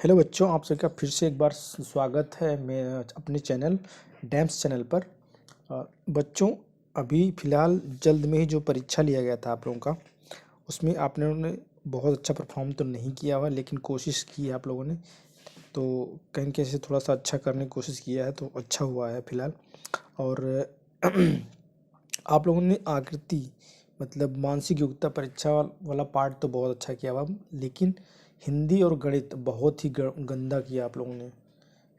Hello बच्चों, आप सबका फिर से एक बार स्वागत है मैं अपने चैनल डैम्स चैनल पर। बच्चों, अभी फ़िलहाल जल्द में ही जो परीक्षा लिया गया था आप लोगों का, उसमें आप लोगों ने बहुत अच्छा परफॉर्म तो नहीं किया हुआ, लेकिन कोशिश की है आप लोगों ने। तो कहीं न कहीं से थोड़ा सा अच्छा करने की कोशिश किया है, तो अच्छा हुआ है फ़िलहाल। और आप लोगों ने आकृति मतलब मानसिक योग्यता परीक्षा वाला पार्ट तो बहुत अच्छा किया हुआ, लेकिन हिंदी और गणित बहुत ही गंदा किया आप लोगों ने।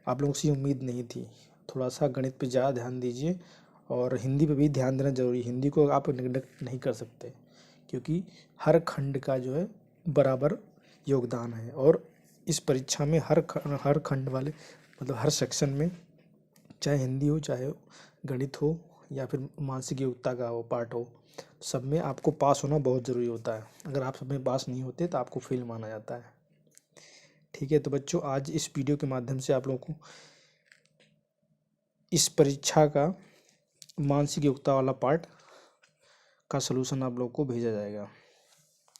आप लोगों से उम्मीद नहीं थी। थोड़ा सा गणित पे ज़्यादा ध्यान दीजिए और हिंदी पे भी ध्यान देना ज़रूरी है। हिंदी को आप निग्लेक्ट नहीं कर सकते, क्योंकि हर खंड का जो है बराबर योगदान है। और इस परीक्षा में हर खंड वाले मतलब हर सेक्शन में, चाहे हिंदी हो, चाहे गणित हो, या फिर मानसिक योग्यता का हो पार्ट हो, सब में आपको पास होना बहुत ज़रूरी होता है। अगर आप सब में पास नहीं होते तो आपको फेल माना जाता है। ठीक है, तो बच्चों, आज इस वीडियो के माध्यम से आप लोगों को इस परीक्षा का मानसिक योग्यता वाला पार्ट का सलूशन आप लोगों को भेजा जाएगा,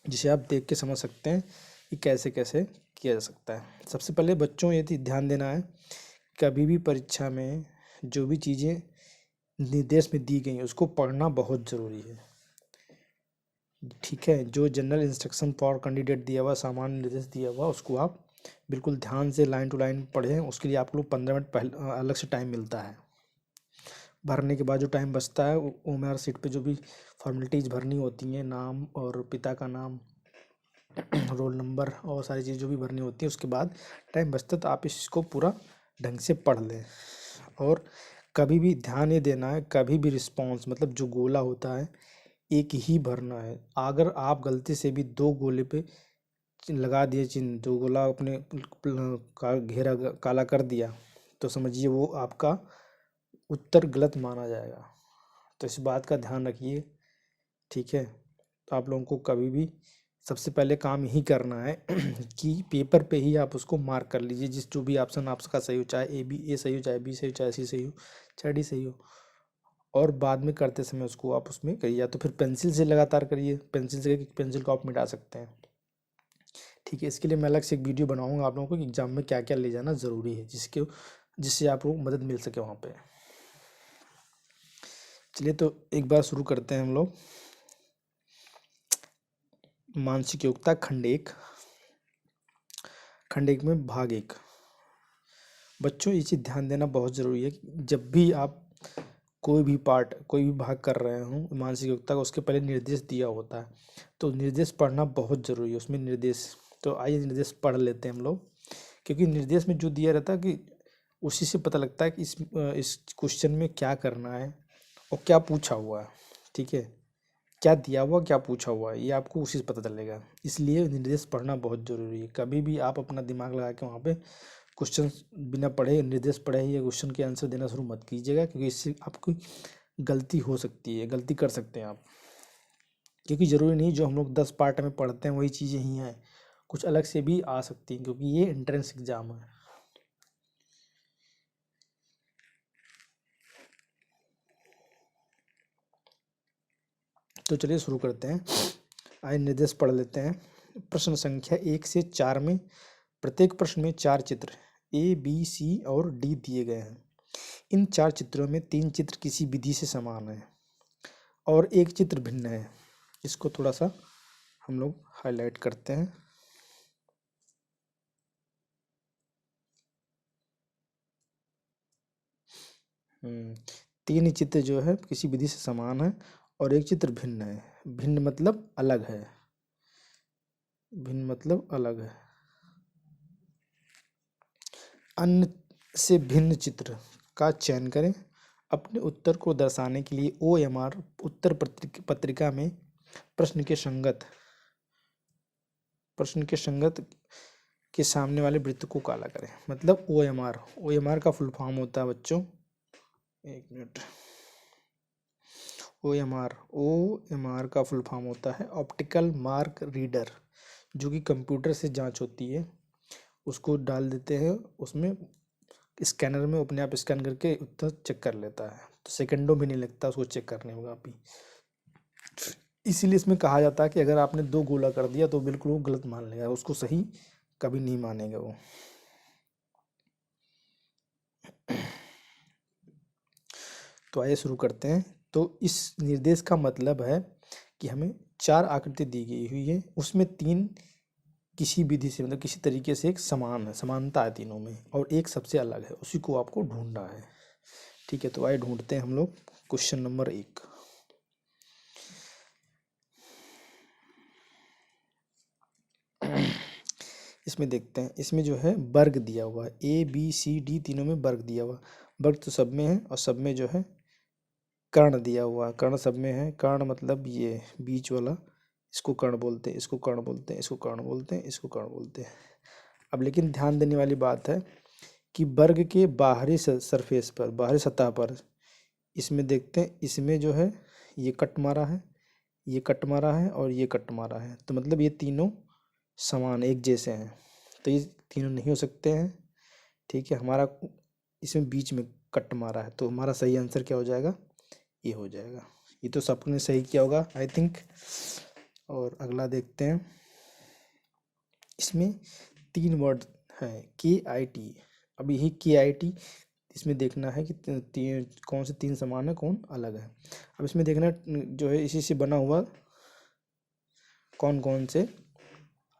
जिसे आप देख के समझ सकते हैं कि कैसे कैसे किया जा सकता है। सबसे पहले बच्चों ये ध्यान देना है, कभी भी परीक्षा में जो भी चीज़ें निर्देश में दी गई उसको पढ़ना बहुत ज़रूरी है। ठीक है, जो जनरल इंस्ट्रक्शन फॉर कैंडिडेट दिया हुआ, सामान्य निर्देश दिया हुआ, उसको आप बिल्कुल ध्यान से लाइन टू लाइन पढ़ें। उसके लिए आप लोग 15 मिनट पहले अलग से टाइम मिलता है। भरने के बाद जो टाइम बचता है, ओएमआर सीट पे जो भी फॉर्मेलिटीज़ भरनी होती हैं, नाम और पिता का नाम, रोल नंबर और सारी चीज़ जो भी भरनी होती है, उसके बाद टाइम बचता है, तो आप इसको पूरा ढंग से पढ़ लें। और कभी भी ध्यान ये देना है, कभी भी रिस्पॉन्स मतलब जो गोला होता है एक ही भरना है। अगर आप गलती से भी दो गोले पे लगा दिए चिन्ह, दो गोला अपने का घेरा काला कर दिया, तो समझिए वो आपका उत्तर गलत माना जाएगा। तो इस बात का ध्यान रखिए। ठीक है, तो आप लोगों को कभी भी सबसे पहले काम यही करना है कि पेपर पे ही आप उसको मार्क कर लीजिए, जिस जो भी ऑप्शन आपका सही हो, चाहे ए सही हो, चाहे बी सही हो, चाहे सी सही हो, चाहे डी सही हो। और बाद में करते समय उसको आप उसमें करिए, या तो फिर पेंसिल से लगातार करिए। पेंसिल को आप मिटा सकते हैं। ठीक है, इसके लिए मैं अलग से एक वीडियो बनाऊंगा आप लोगों को कि एग्जाम में क्या क्या ले जाना ज़रूरी है, जिससे आप लोगों को मदद मिल सके वहाँ पे। चलिए, तो एक बार शुरू करते हैं हम लोग। मानसिक योग्यता खंड एक में भाग एक। बच्चों, ये चीज़ ध्यान देना बहुत ज़रूरी है कि जब भी आप कोई भी भाग कर रहे हो मानसिक योग्यता का, उसके पहले निर्देश दिया होता है, तो निर्देश पढ़ना बहुत ज़रूरी है। उसमें निर्देश, तो आइए निर्देश पढ़ लेते हैं हम लोग, क्योंकि निर्देश में जो दिया रहता है कि उसी से पता लगता है कि इस क्वेश्चन में क्या करना है और क्या पूछा हुआ है। ठीक है, क्या दिया हुआ, क्या पूछा हुआ है, ये आपको उसी से पता चलेगा। इसलिए निर्देश पढ़ना बहुत ज़रूरी है। कभी भी आप अपना दिमाग लगा के वहाँ पे क्वेश्चन बिना पढ़े, निर्देश पढ़े ही क्वेश्चन के आंसर देना शुरू मत कीजिएगा, क्योंकि इससे आपकी गलती हो सकती है, गलती कर सकते हैं आप। क्योंकि ज़रूरी नहीं जो हम लोग 10 पार्ट में पढ़ते हैं वही चीज़ें ही हैं, कुछ अलग से भी आ सकती हैं, क्योंकि ये एंट्रेंस एग्जाम है। तो चलिए शुरू करते हैं। आइए निर्देश पढ़ लेते हैं। प्रश्न संख्या 1 से 4 में प्रत्येक प्रश्न में 4 चित्र ए, बी, सी और डी दिए गए हैं। इन 4 चित्रों में 3 चित्र किसी विधि से समान है और एक चित्र भिन्न है। इसको थोड़ा सा हम लोग हाईलाइट करते हैं। तीन चित्र जो है किसी विधि से समान है और एक चित्र भिन्न है। भिन्न मतलब अलग है। भिन्न मतलब अलग है। अन्य से भिन्न चित्र का चयन करें। अपने उत्तर को दर्शाने के लिए OMR उत्तर पत्रिका में प्रश्न के संगत के सामने वाले वृत्त को काला करें। मतलब OMR का फुल फॉर्म होता है बच्चों, एक मिनट, OMR का फुल फॉर्म होता है ऑप्टिकल मार्क रीडर, जो कि कंप्यूटर से जांच होती है। उसको डाल देते हैं उसमें, स्कैनर में अपने आप स्कैन करके उत्तर चेक कर लेता है, तो सेकंडों भी नहीं लगता उसको चेक करने में काफ़ी। इसीलिए इसमें कहा जाता है कि अगर आपने 2 गोला कर दिया तो बिल्कुल वो गलत मान लेगा, उसको सही कभी नहीं मानेगा वो। तो आइए शुरू करते हैं। तो इस निर्देश का मतलब है कि हमें 4 आकृति दी गई हुई है, उसमें 3 किसी विधि से मतलब किसी तरीके से एक समान है, समानता है तीनों में, और एक सबसे अलग है, उसी को आपको ढूंढना है। ठीक है, तो आइए ढूंढते हैं हम लोग क्वेश्चन नंबर 1। इसमें देखते हैं, इसमें जो है वर्ग दिया हुआ है, ABCD तीनों में वर्ग दिया हुआ। वर्ग तो सब में है, और सब में जो है कर्ण दिया हुआ है, कर्ण सब में है। कर्ण मतलब ये बीच वाला, इसको कर्ण बोलते हैं, इसको कर्ण बोलते हैं, इसको कर्ण बोलते हैं, इसको कर्ण बोलते हैं। अब लेकिन ध्यान देने वाली बात है कि वर्ग के बाहरी सरफेस पर, बाहरी सतह पर, इसमें देखते हैं, इसमें जो है ये कट मारा है, ये कट मारा है, और ये कट मारा है, तो मतलब ये तीनों समान एक जैसे हैं, तो ये तीनों नहीं हो सकते हैं। ठीक है, हमारा इसमें बीच में कट मारा है, तो हमारा सही आंसर क्या हो जाएगा, ये हो जाएगा। ये तो सबने सही किया होगा आई थिंक। और अगला देखते हैं, इसमें 3 वर्ड है KIT। अब यही KIT इसमें देखना है कि कौन से 3 समान है, कौन अलग है। अब इसमें देखना जो है इसी से बना हुआ कौन कौन से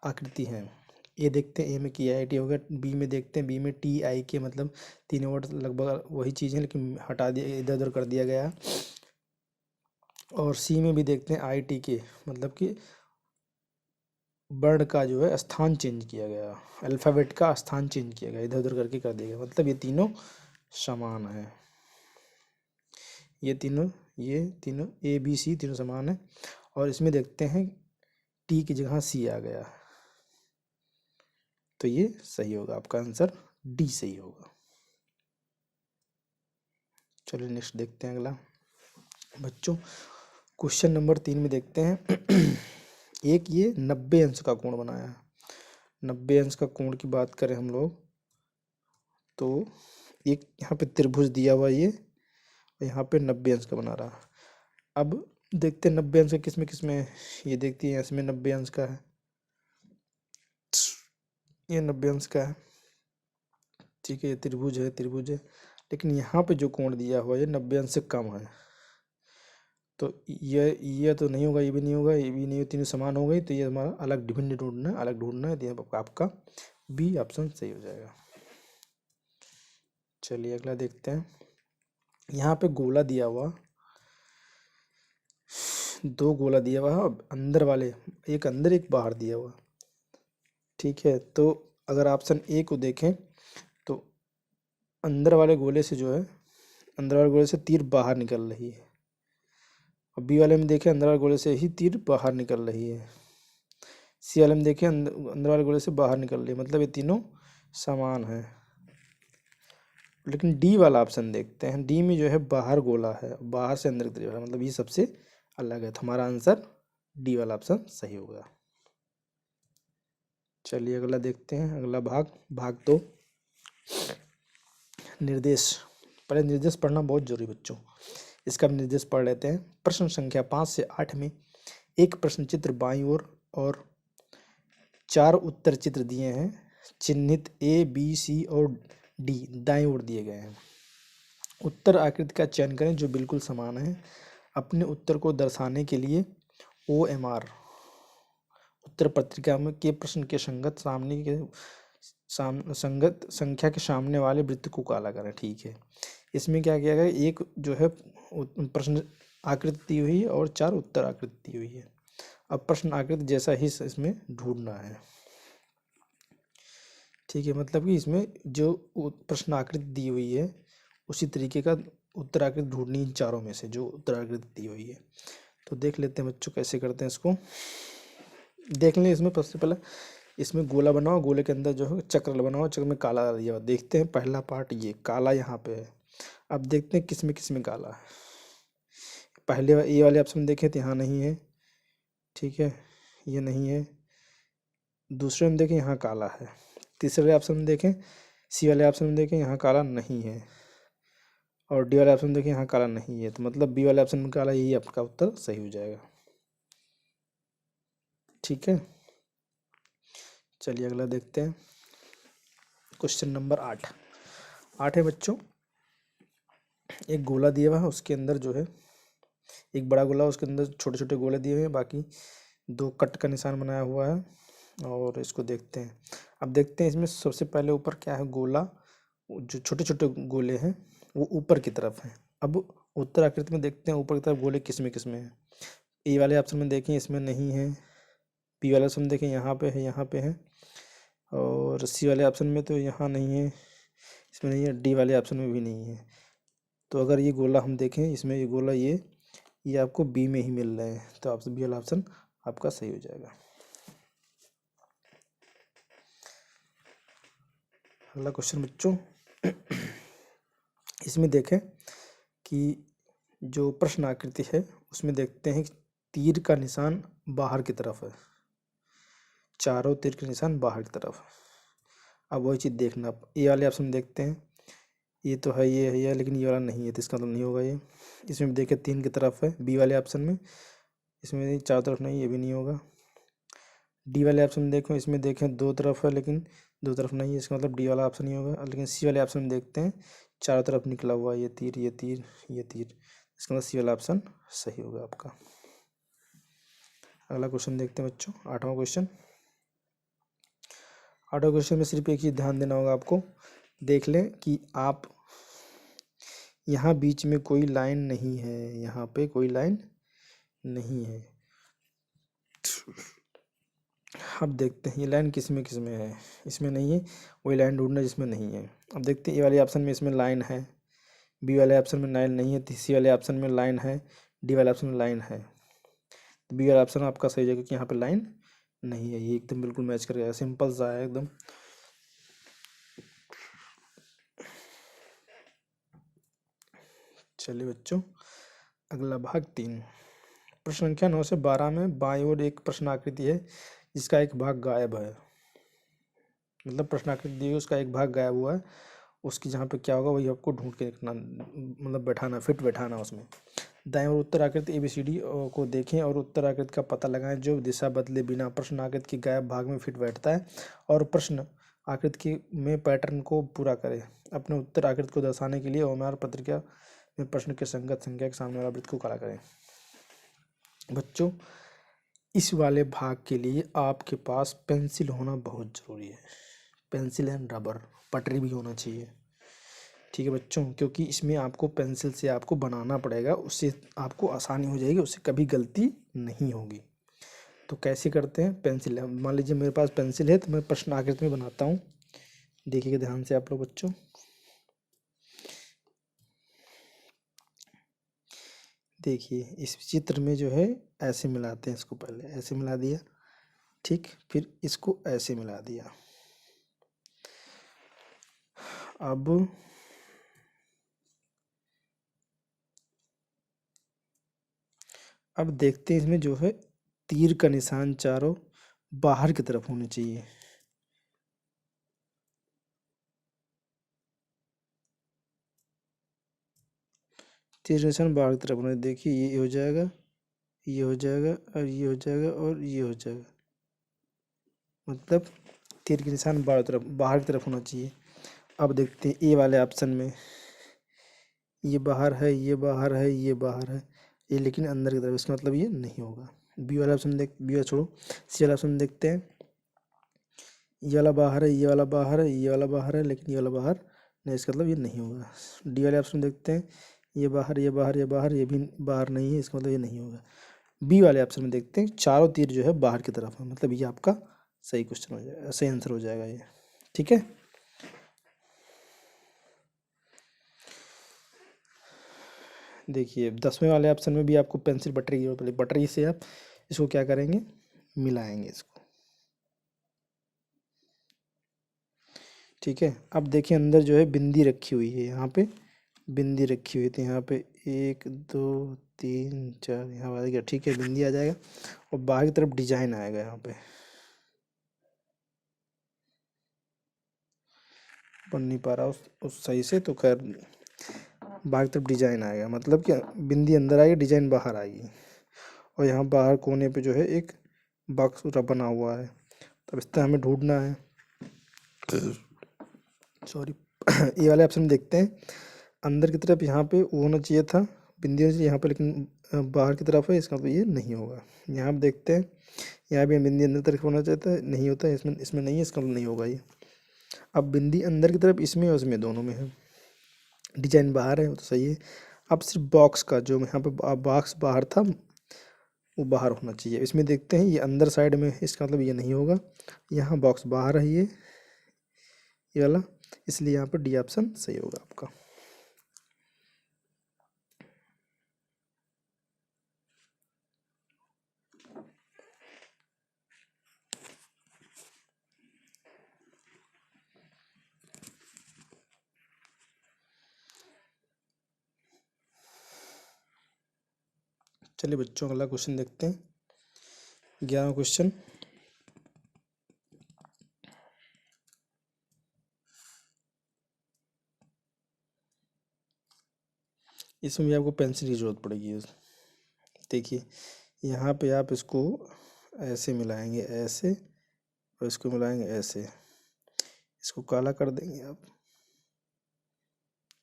आकृति हैं। ये देखते हैं, ए में KIT हो गया। बी में देखते हैं, बी में TIK, मतलब 3 वर्ड लगभग वही चीज़ है, लेकिन हटा दिया, इधर उधर कर दिया गया। और सी में भी देखते हैं ITK, मतलब कि वर्ण का जो है स्थान चेंज किया गया, अल्फ़ाबेट का स्थान चेंज किया गया, इधर उधर करके कर दिया गया, मतलब ये तीनों समान है। ये तीनों ABC तीनों समान है। और इसमें देखते हैं T की जगह C आ गया, तो ये सही होगा, आपका आंसर D सही होगा। चलिए नेक्स्ट देखते हैं अगला बच्चों, क्वेश्चन नंबर 3 में देखते हैं। एक ये 90 अंश का कोण बनाया है। 90 अंश का कोण की बात करें हम लोग, तो एक यहाँ पे त्रिभुज दिया हुआ ये, और यहाँ पे 90 अंश का बना रहा। अब देखते हैं 90 अंश का किस में किस में है। ये देखते हैं, इसमें 90 अंश का है, ये 90 अंश का है। ठीक है, ये त्रिभुज है, त्रिभुज है, लेकिन यहाँ पे जो कोण दिया हुआ है 90 अंश से कम है, तो ये तो नहीं होगा, ये भी नहीं होगा, ये भी नहीं, तीनों समान हो गई, तो ये हमारा अलग भिन्न ढूंढना है, अलग ढूंढना है, तो आपका B ऑप्शन सही हो जाएगा। चलिए अगला देखते हैं, यहाँ पे गोला दिया हुआ, 2 गोला दिया हुआ है, और अंदर वाले एक अंदर एक बाहर दिया हुआ। ठीक है, तो अगर ऑप्शन A को देखें, तो अंदर वाले गोले से जो है, अंदर वाले गोले से तीर बाहर निकल रही है, और B वाले में देखें, अंदर वाले गोले से ही तीर बाहर निकल रही है। C वाले में देखें, अंदर वाले गोले से बाहर निकल रही है, मतलब ये तीनों समान है। लेकिन D वाला ऑप्शन देखते हैं, D में जो है बाहर गोला है, बाहर से अंदर की तरफ है, मतलब ये सबसे अलग है, तो हमारा आंसर D वाला ऑप्शन सही होगा। चलिए अगला देखते हैं, अगला भाग 2, निर्देश। पहले निर्देश पढ़ना बहुत जरूरी बच्चों, इसका निर्देश पढ़ लेते हैं। प्रश्न संख्या 5 से 8 में एक प्रश्न चित्र बाईं ओर और 4 उत्तर चित्र दिए हैं, चिन्हित A, B, C और D दाईं ओर दिए गए हैं। उत्तर आकृति का चयन करें जो बिल्कुल समान है। अपने उत्तर को दर्शाने के लिए OMR उत्तर पत्रिका में के प्रश्न के संगत संगत संख्या के सामने वाले वृत्त को काला करें। ठीक है, इसमें क्या किया गया, एक जो है प्रश्न आकृति दी हुई है और 4 उत्तर आकृति दी हुई है। अब प्रश्न आकृति जैसा ही इसमें ढूंढना है। ठीक है, मतलब कि इसमें जो प्रश्न आकृति दी हुई है उसी तरीके का उत्तर आकृति ढूंढनी, इन चारों में से जो उत्तर आकृति दी हुई है। तो देख लेते हैं बच्चों कैसे करते हैं इसको। देख लें, इसमें सबसे पहले इसमें गोला बनाओ, गोले के अंदर जो है चक्र बनाओ, चक्र में काला दिया हुआ। देखते हैं पहला पार्ट, ये काला यहाँ पे है। अब देखते हैं किस में काला है। पहले ये वाले ऑप्शन देखें तो यहाँ नहीं है, ठीक है, ये नहीं है। दूसरे में देखें यहाँ काला है। तीसरे ऑप्शन में देखें, C वाले ऑप्शन में देखें, यहाँ काला नहीं है। और D वाले ऑप्शन में देखें, यहाँ काला नहीं है, तो मतलब B वाले ऑप्शन में काला, यही आपका उत्तर सही हो जाएगा। ठीक है, चलिए अगला देखते हैं, क्वेश्चन नंबर 8 है बच्चों। एक गोला दिया हुआ है, उसके अंदर जो है एक बड़ा गोला, उसके अंदर छोटे छोटे गोले दिए हुए हैं, बाकी दो कट का निशान बनाया हुआ है। और इसको देखते हैं। अब देखते हैं इसमें सबसे पहले ऊपर क्या है, गोला, जो छोटे छोटे गोले हैं वो ऊपर की तरफ हैं। अब उत्तर आकृति में देखते हैं ऊपर की तरफ गोले किस में हैं। ए वाले ऑप्शन में देखें इसमें नहीं है, बी वाले ऑप्शन में देखें यहाँ पे है, यहाँ पे है, और सी वाले ऑप्शन में तो यहाँ नहीं है, इसमें नहीं है, डी वाले ऑप्शन में भी नहीं है। तो अगर ये गोला हम देखें इसमें, ये गोला ये आपको बी में ही मिल रहा है, तो ऑप्शन बी वाला ऑप्शन आपका सही हो जाएगा। अगला क्वेश्चन बच्चों, इसमें देखें कि जो प्रश्न आकृति है उसमें देखते हैं कि तीर का निशान बाहर की तरफ है, चारों तीर के निशान बाहर की तरफ। अब वही चीज़ देखना, ये वाले ऑप्शन देखते हैं, ये तो है, ये है, ये, लेकिन ये वाला नहीं है, तो इसका मतलब नहीं होगा ये। इसमें भी देखें तीन की तरफ है बी वाले ऑप्शन में, इसमें चारों तरफ नहीं, ये भी नहीं होगा। डी वाले ऑप्शन में देखो, इसमें देखें दो तरफ है लेकिन दो तरफ नहीं है, इसका मतलब डी वाला ऑप्शन नहीं होगा। लेकिन सी वाले ऑप्शन में देखते हैं चारों तरफ निकला हुआ, ये तीर, ये तीर, ये तीर, इसका मतलब सी वाला ऑप्शन सही होगा आपका। अगला क्वेश्चन देखते हैं बच्चों, आठवां क्वेश्चन। आठवां क्वेश्चन में सिर्फ एक चीज़ ध्यान देना होगा आपको, देख लें कि आप यहाँ बीच में कोई लाइन नहीं है, यहाँ पे कोई लाइन नहीं है। अब देखते हैं ये लाइन किस में है, इसमें नहीं है, वही लाइन ढूंढना जिसमें नहीं है। अब देखते हैं ए वाले ऑप्शन में इसमें लाइन है, बी वाले ऑप्शन में लाइन नहीं है, सी वाले ऑप्शन में लाइन है, डी वाले ऑप्शन में लाइन है। बी वाला ऑप्शन आपका सही जगह कि यहाँ पे लाइन नहीं है, ये एकदम बिल्कुल मैच कर गया, सिंपल सा है एकदम। चलिए बच्चों, अगला भाग 3। प्रश्न संख्या 9 से 12 में बाईं ओर एक प्रश्न आकृति है जिसका एक भाग गायब है, मतलब प्रश्न आकृति दी हुई उसका एक भाग गायब हुआ है, उसकी जहाँ पे क्या होगा वही आपको ढूंढ के रखना, मतलब बैठाना, फिट बैठाना उसमें। दाएं और उत्तर आकृति ABCD को देखें और उत्तर आकृति का पता लगाएं जो दिशा बदले बिना प्रश्न आकृति के गायब भाग में फिट बैठता है, और प्रश्न आकृति में पैटर्न को पूरा करें। अपने उत्तर आकृति को दर्शाने के लिए ओमआर पत्रिका में प्रश्न के संगत संख्या के सामने वाला वृत्त को काला करें। बच्चों, इस वाले भाग के लिए आपके पास पेंसिल होना बहुत ज़रूरी है, पेंसिल एंड रबर, पटरी भी होना चाहिए, ठीक है बच्चों, क्योंकि इसमें आपको पेंसिल से आपको बनाना पड़ेगा, उससे आपको आसानी हो जाएगी, उससे कभी गलती नहीं होगी। तो कैसे करते हैं, पेंसिल, मान लीजिए मेरे पास पेंसिल है तो मैं प्रश्न आकृति में बनाता हूँ, देखिएगा ध्यान से आप लोग बच्चों। देखिए इस चित्र में जो है ऐसे मिलाते हैं, इसको पहले ऐसे मिला दिया, ठीक, फिर इसको ऐसे मिला दिया। अब देखते हैं इसमें जो है तीर का निशान चारों बाहर की तरफ होने चाहिए, तीर का निशान बाहर की तरफ होने, देखिए ये हो जाएगा, ये हो जाएगा, और ये हो जाएगा, और ये हो जाएगा, मतलब तीर के निशान बाहर की तरफ होना चाहिए। अब देखते हैं ए वाले ऑप्शन में, ये बाहर है, ये बाहर है, ये बाहर है, ये लेकिन अंदर की तरफ, इसका मतलब ये नहीं होगा। बी वाला ऑप्शन बी वाला छोड़ो, सी वाला ऑप्शन देखते हैं, ये वाला बाहर है, ये वाला बाहर है, ये वाला बाहर है, लेकिन ये वाला बाहर नहीं, इसका मतलब ये नहीं होगा। डी वाले ऑप्शन देखते हैं, ये बाहर, ये बाहर, ये बाहर, ये भी बाहर नहीं है, इसका मतलब ये नहीं होगा। बी वाले ऑप्शन में देखते हैं चारों तीर जो है बाहर की तरफ है, मतलब ये आपका सही क्वेश्चन हो जाएगा, सही आंसर हो जाएगा ये, ठीक है। देखिए 10वें वाले ऑप्शन में भी आपको पेंसिल बटरी की जरूरत पड़ेगी, बटरी से आप इसको क्या करेंगे, मिलाएंगे इसको, ठीक है। अब देखिए अंदर जो है बिंदी रखी हुई है, यहाँ पे बिंदी रखी हुई थी, यहाँ पे 1 2 3 4 यहाँ आ गया, ठीक है, बिंदी आ जाएगा, और बाहर की तरफ डिजाइन आएगा, यहाँ पे बन नहीं पा रहा उस सही से, तो खैर बाहर की तरफ डिजाइन आएगा, मतलब क्या, बिंदी अंदर आएगी, डिजाइन बाहर आएगी, और यहाँ बाहर कोने पे जो है एक बॉक्स बना हुआ है, तब इस तरह हमें ढूंढना है, सॉरी। ये वाले ऑप्शन देखते हैं, अंदर की तरफ यहाँ पे वो होना चाहिए था, बिंदी होनी चाहिए यहाँ पे, लेकिन बाहर की तरफ है, इसका मतलब ये नहीं होगा। यहाँ आप देखते हैं, यहाँ भी बिंदी अंदर तरफ होना चाहिए था, नहीं होता है, इसमें इसमें नहीं है, इसका मतलब नहीं होगा ये। अब बिंदी अंदर की तरफ इसमें और उसमें दोनों में है, डिजाइन बाहर है, वो तो सही है। अब सिर्फ बॉक्स का जो यहाँ पे बॉक्स बाहर था वो बाहर होना चाहिए। इसमें देखते हैं ये अंदर साइड में है, इसका मतलब ये नहीं होगा। यहाँ बॉक्स बाहर है ये वाला, इसलिए यहाँ पर डी ऑप्शन सही होगा आपका। चलिए बच्चों, अगला क्वेश्चन देखते हैं, 11वां क्वेश्चन। इसमें भी आपको पेंसिल की जरूरत पड़ेगी। देखिए यहाँ पे आप इसको ऐसे मिलाएंगे, ऐसे, और इसको मिलाएंगे ऐसे, इसको काला कर देंगे आप,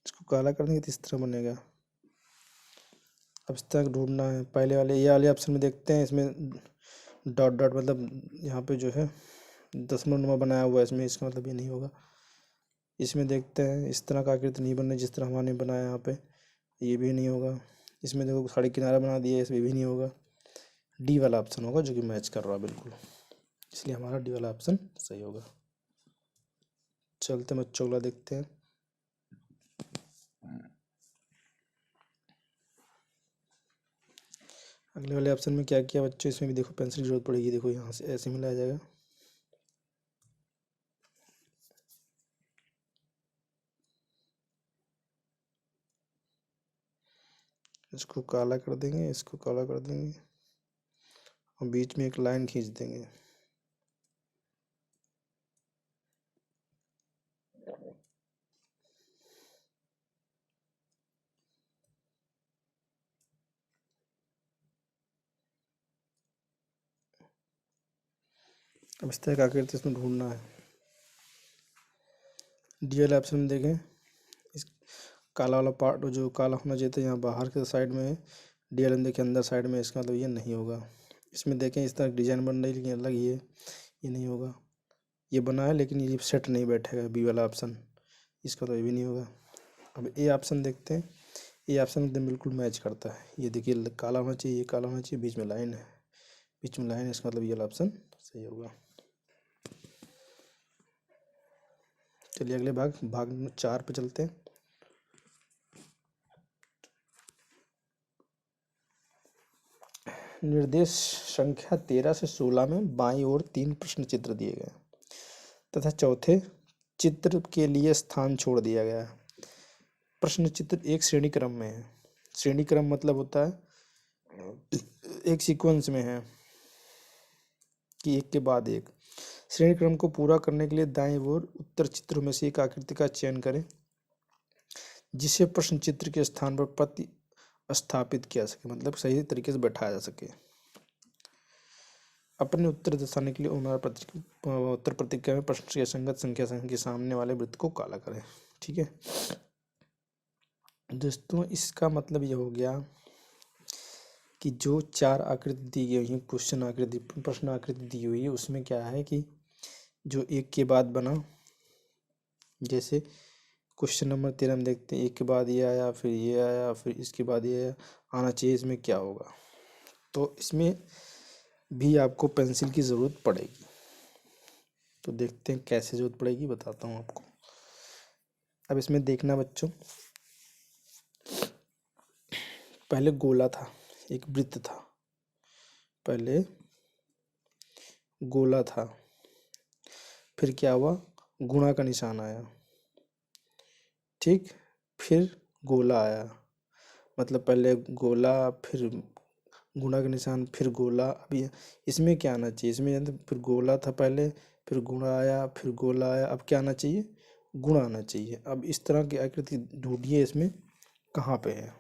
इसको काला कर देंगे तो इस तरह बनेगा। अब इस तरह ढूंढना है। पहले वाले ये वाले ऑप्शन में देखते हैं, इसमें डॉट डॉट मतलब यहाँ पे जो है दशमलव नुमा बनाया हुआ है इसमें, इसका मतलब ये नहीं होगा। इसमें देखते हैं, इस तरह का आकृति नहीं बनना जिस तरह हमारे बनाया यहाँ पे, ये भी नहीं होगा। इसमें देखो साड़ी किनारा बना दिया है, इसमें भी नहीं होगा। डी वाला ऑप्शन होगा जो कि मैच कर रहा है बिल्कुल, इसलिए हमारा डी वाला ऑप्शन सही होगा। चलते बच्चों अगला देखते हैं। अगले वाले ऑप्शन में क्या किया बच्चों, इसमें भी देखो पेंसिल की जरूरत पड़ेगी। देखो यहाँ से ऐसे मिलाया जाएगा, इसको काला कर देंगे, इसको काला कर देंगे, और बीच में एक लाइन खींच देंगे। अब इस तरह का आकृति इसमें ढूंढना है। डी वाले ऑप्शन में देखें, इस काला वाला पार्ट जो काला होना चाहिए था यहाँ बाहर के साइड में है, डी वाले में देखें अंदर साइड में, इसका मतलब ये नहीं होगा। इसमें देखें इस तरह डिजाइन बन रही है लेकिन अलग ये नहीं होगा। ये बना है लेकिन ये सेट नहीं बैठेगा, बी वाला ऑप्शन, इसका तो ये भी नहीं होगा। अब ए ऑप्शन देखते हैं, ये ऑप्शन एकदम बिल्कुल मैच करता है। ये देखिए काला होना चाहिए, ये काला होना चाहिए, बीच में लाइन है, बीच में लाइन है, इसका मतलब ये वाला ऑप्शन सही होगा। चलिए अगले भाग 4 पे चलते हैं। निर्देश संख्या 13 से 16 में बाईं ओर 3 प्रश्न चित्र दिए गए तथा चौथे चित्र के लिए स्थान छोड़ दिया गया है। प्रश्न चित्र एक श्रेणी क्रम में है। श्रेणी क्रम मतलब होता है एक सीक्वेंस में है कि एक के बाद एक। श्रेणी क्रम को पूरा करने के लिए दाईं ओर उत्तर चित्रों में से एक आकृति का चयन करें जिसे प्रश्न चित्र के स्थान पर प्रतिस्थापित किया सके, मतलब सही तरीके से बैठाया जा सके। अपने उत्तर दर्शाने के लिए उत्तर पत्रिका में प्रश्न के संगत संख्या के सामने वाले वृत्त को काला करें। ठीक है दोस्तों, इसका मतलब ये हो गया कि जो 4 आकृति दी गई है, प्रश्न आकृति दी हुई है, उसमें क्या है कि जो एक के बाद बना, जैसे क्वेश्चन नंबर 13 में देखते हैं एक के बाद ये आया, फिर ये आया, फिर इसके बाद ये आना चाहिए, इसमें क्या होगा। तो इसमें भी आपको पेंसिल की ज़रूरत पड़ेगी। तो देखते हैं कैसे ज़रूरत पड़ेगी, बताता हूँ आपको। अब इसमें देखना बच्चों, पहले गोला था, एक वृत्त था, पहले गोला था, फिर क्या हुआ, गुणा का निशान आया, ठीक, फिर गोला आया, मतलब पहले गोला फिर गुणा का निशान फिर गोला। अभी इसमें क्या आना चाहिए, इसमें फिर गोला था पहले, फिर गुणा आया, फिर गोला आया, अब क्या आना चाहिए, गुणा आना चाहिए। अब इस तरह की आकृति ढूंढिए, इसमें कहाँ पे है।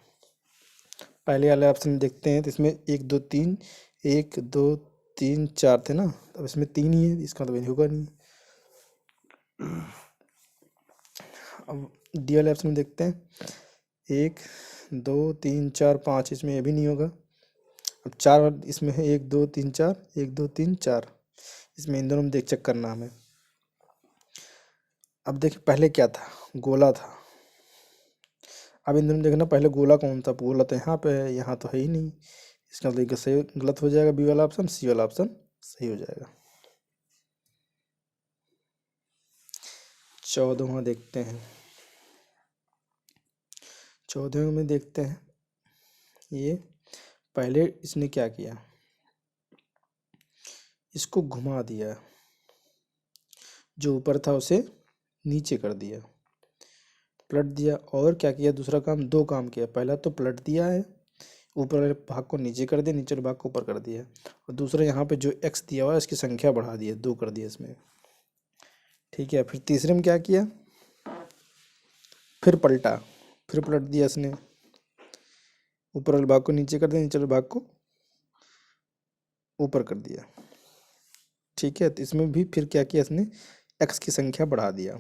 पहले वाले ऑप्शन देखते हैं तो इसमें 1 2 3 1 2 3 4 थे ना, अब इसमें 3 ही है, इसका तो होगा नहीं। अब डी वाले ऑप्शन में देखते हैं, एक, दो, तीन, चार, पाँच, इसमें ये भी नहीं होगा। अब चार इसमें है, एक, दो, तीन, चार, एक, दो, तीन, चार, इसमें इन दोनों में देख चेक करना हमें। अब देखिए पहले क्या था, गोला था। अब इन दोनों में देखना पहले गोला कौन था, गोला तो यहाँ पे है, यहाँ तो है ही नहीं। इसका मतलब ये सही गलत हो जाएगा, बी वाला ऑप्शन, सी वाला ऑप्शन सही हो जाएगा। 14वां देखते हैं। 14वें में देखते हैं, ये पहले इसने क्या किया, इसको घुमा दिया, जो ऊपर था उसे नीचे कर दिया, पलट दिया। और क्या किया, दूसरा काम, दो काम किया। पहला तो पलट दिया है, ऊपर वाले भाग को नीचे कर दिया, नीचे वाले भाग को ऊपर कर दिया। और दूसरा यहाँ पे जो एक्स दिया हुआ है इसकी संख्या बढ़ा दी है, 2 कर दिया इसमें। ठीक है, फिर तीसरे में क्या किया, फिर पलटा, फिर पलट दिया इसने, ऊपर वाले भाग को नीचे कर दिया, नीचे वाले भाग को ऊपर कर दिया। ठीक है, तो इसमें भी फिर क्या किया इसने, एक्स की संख्या बढ़ा दिया।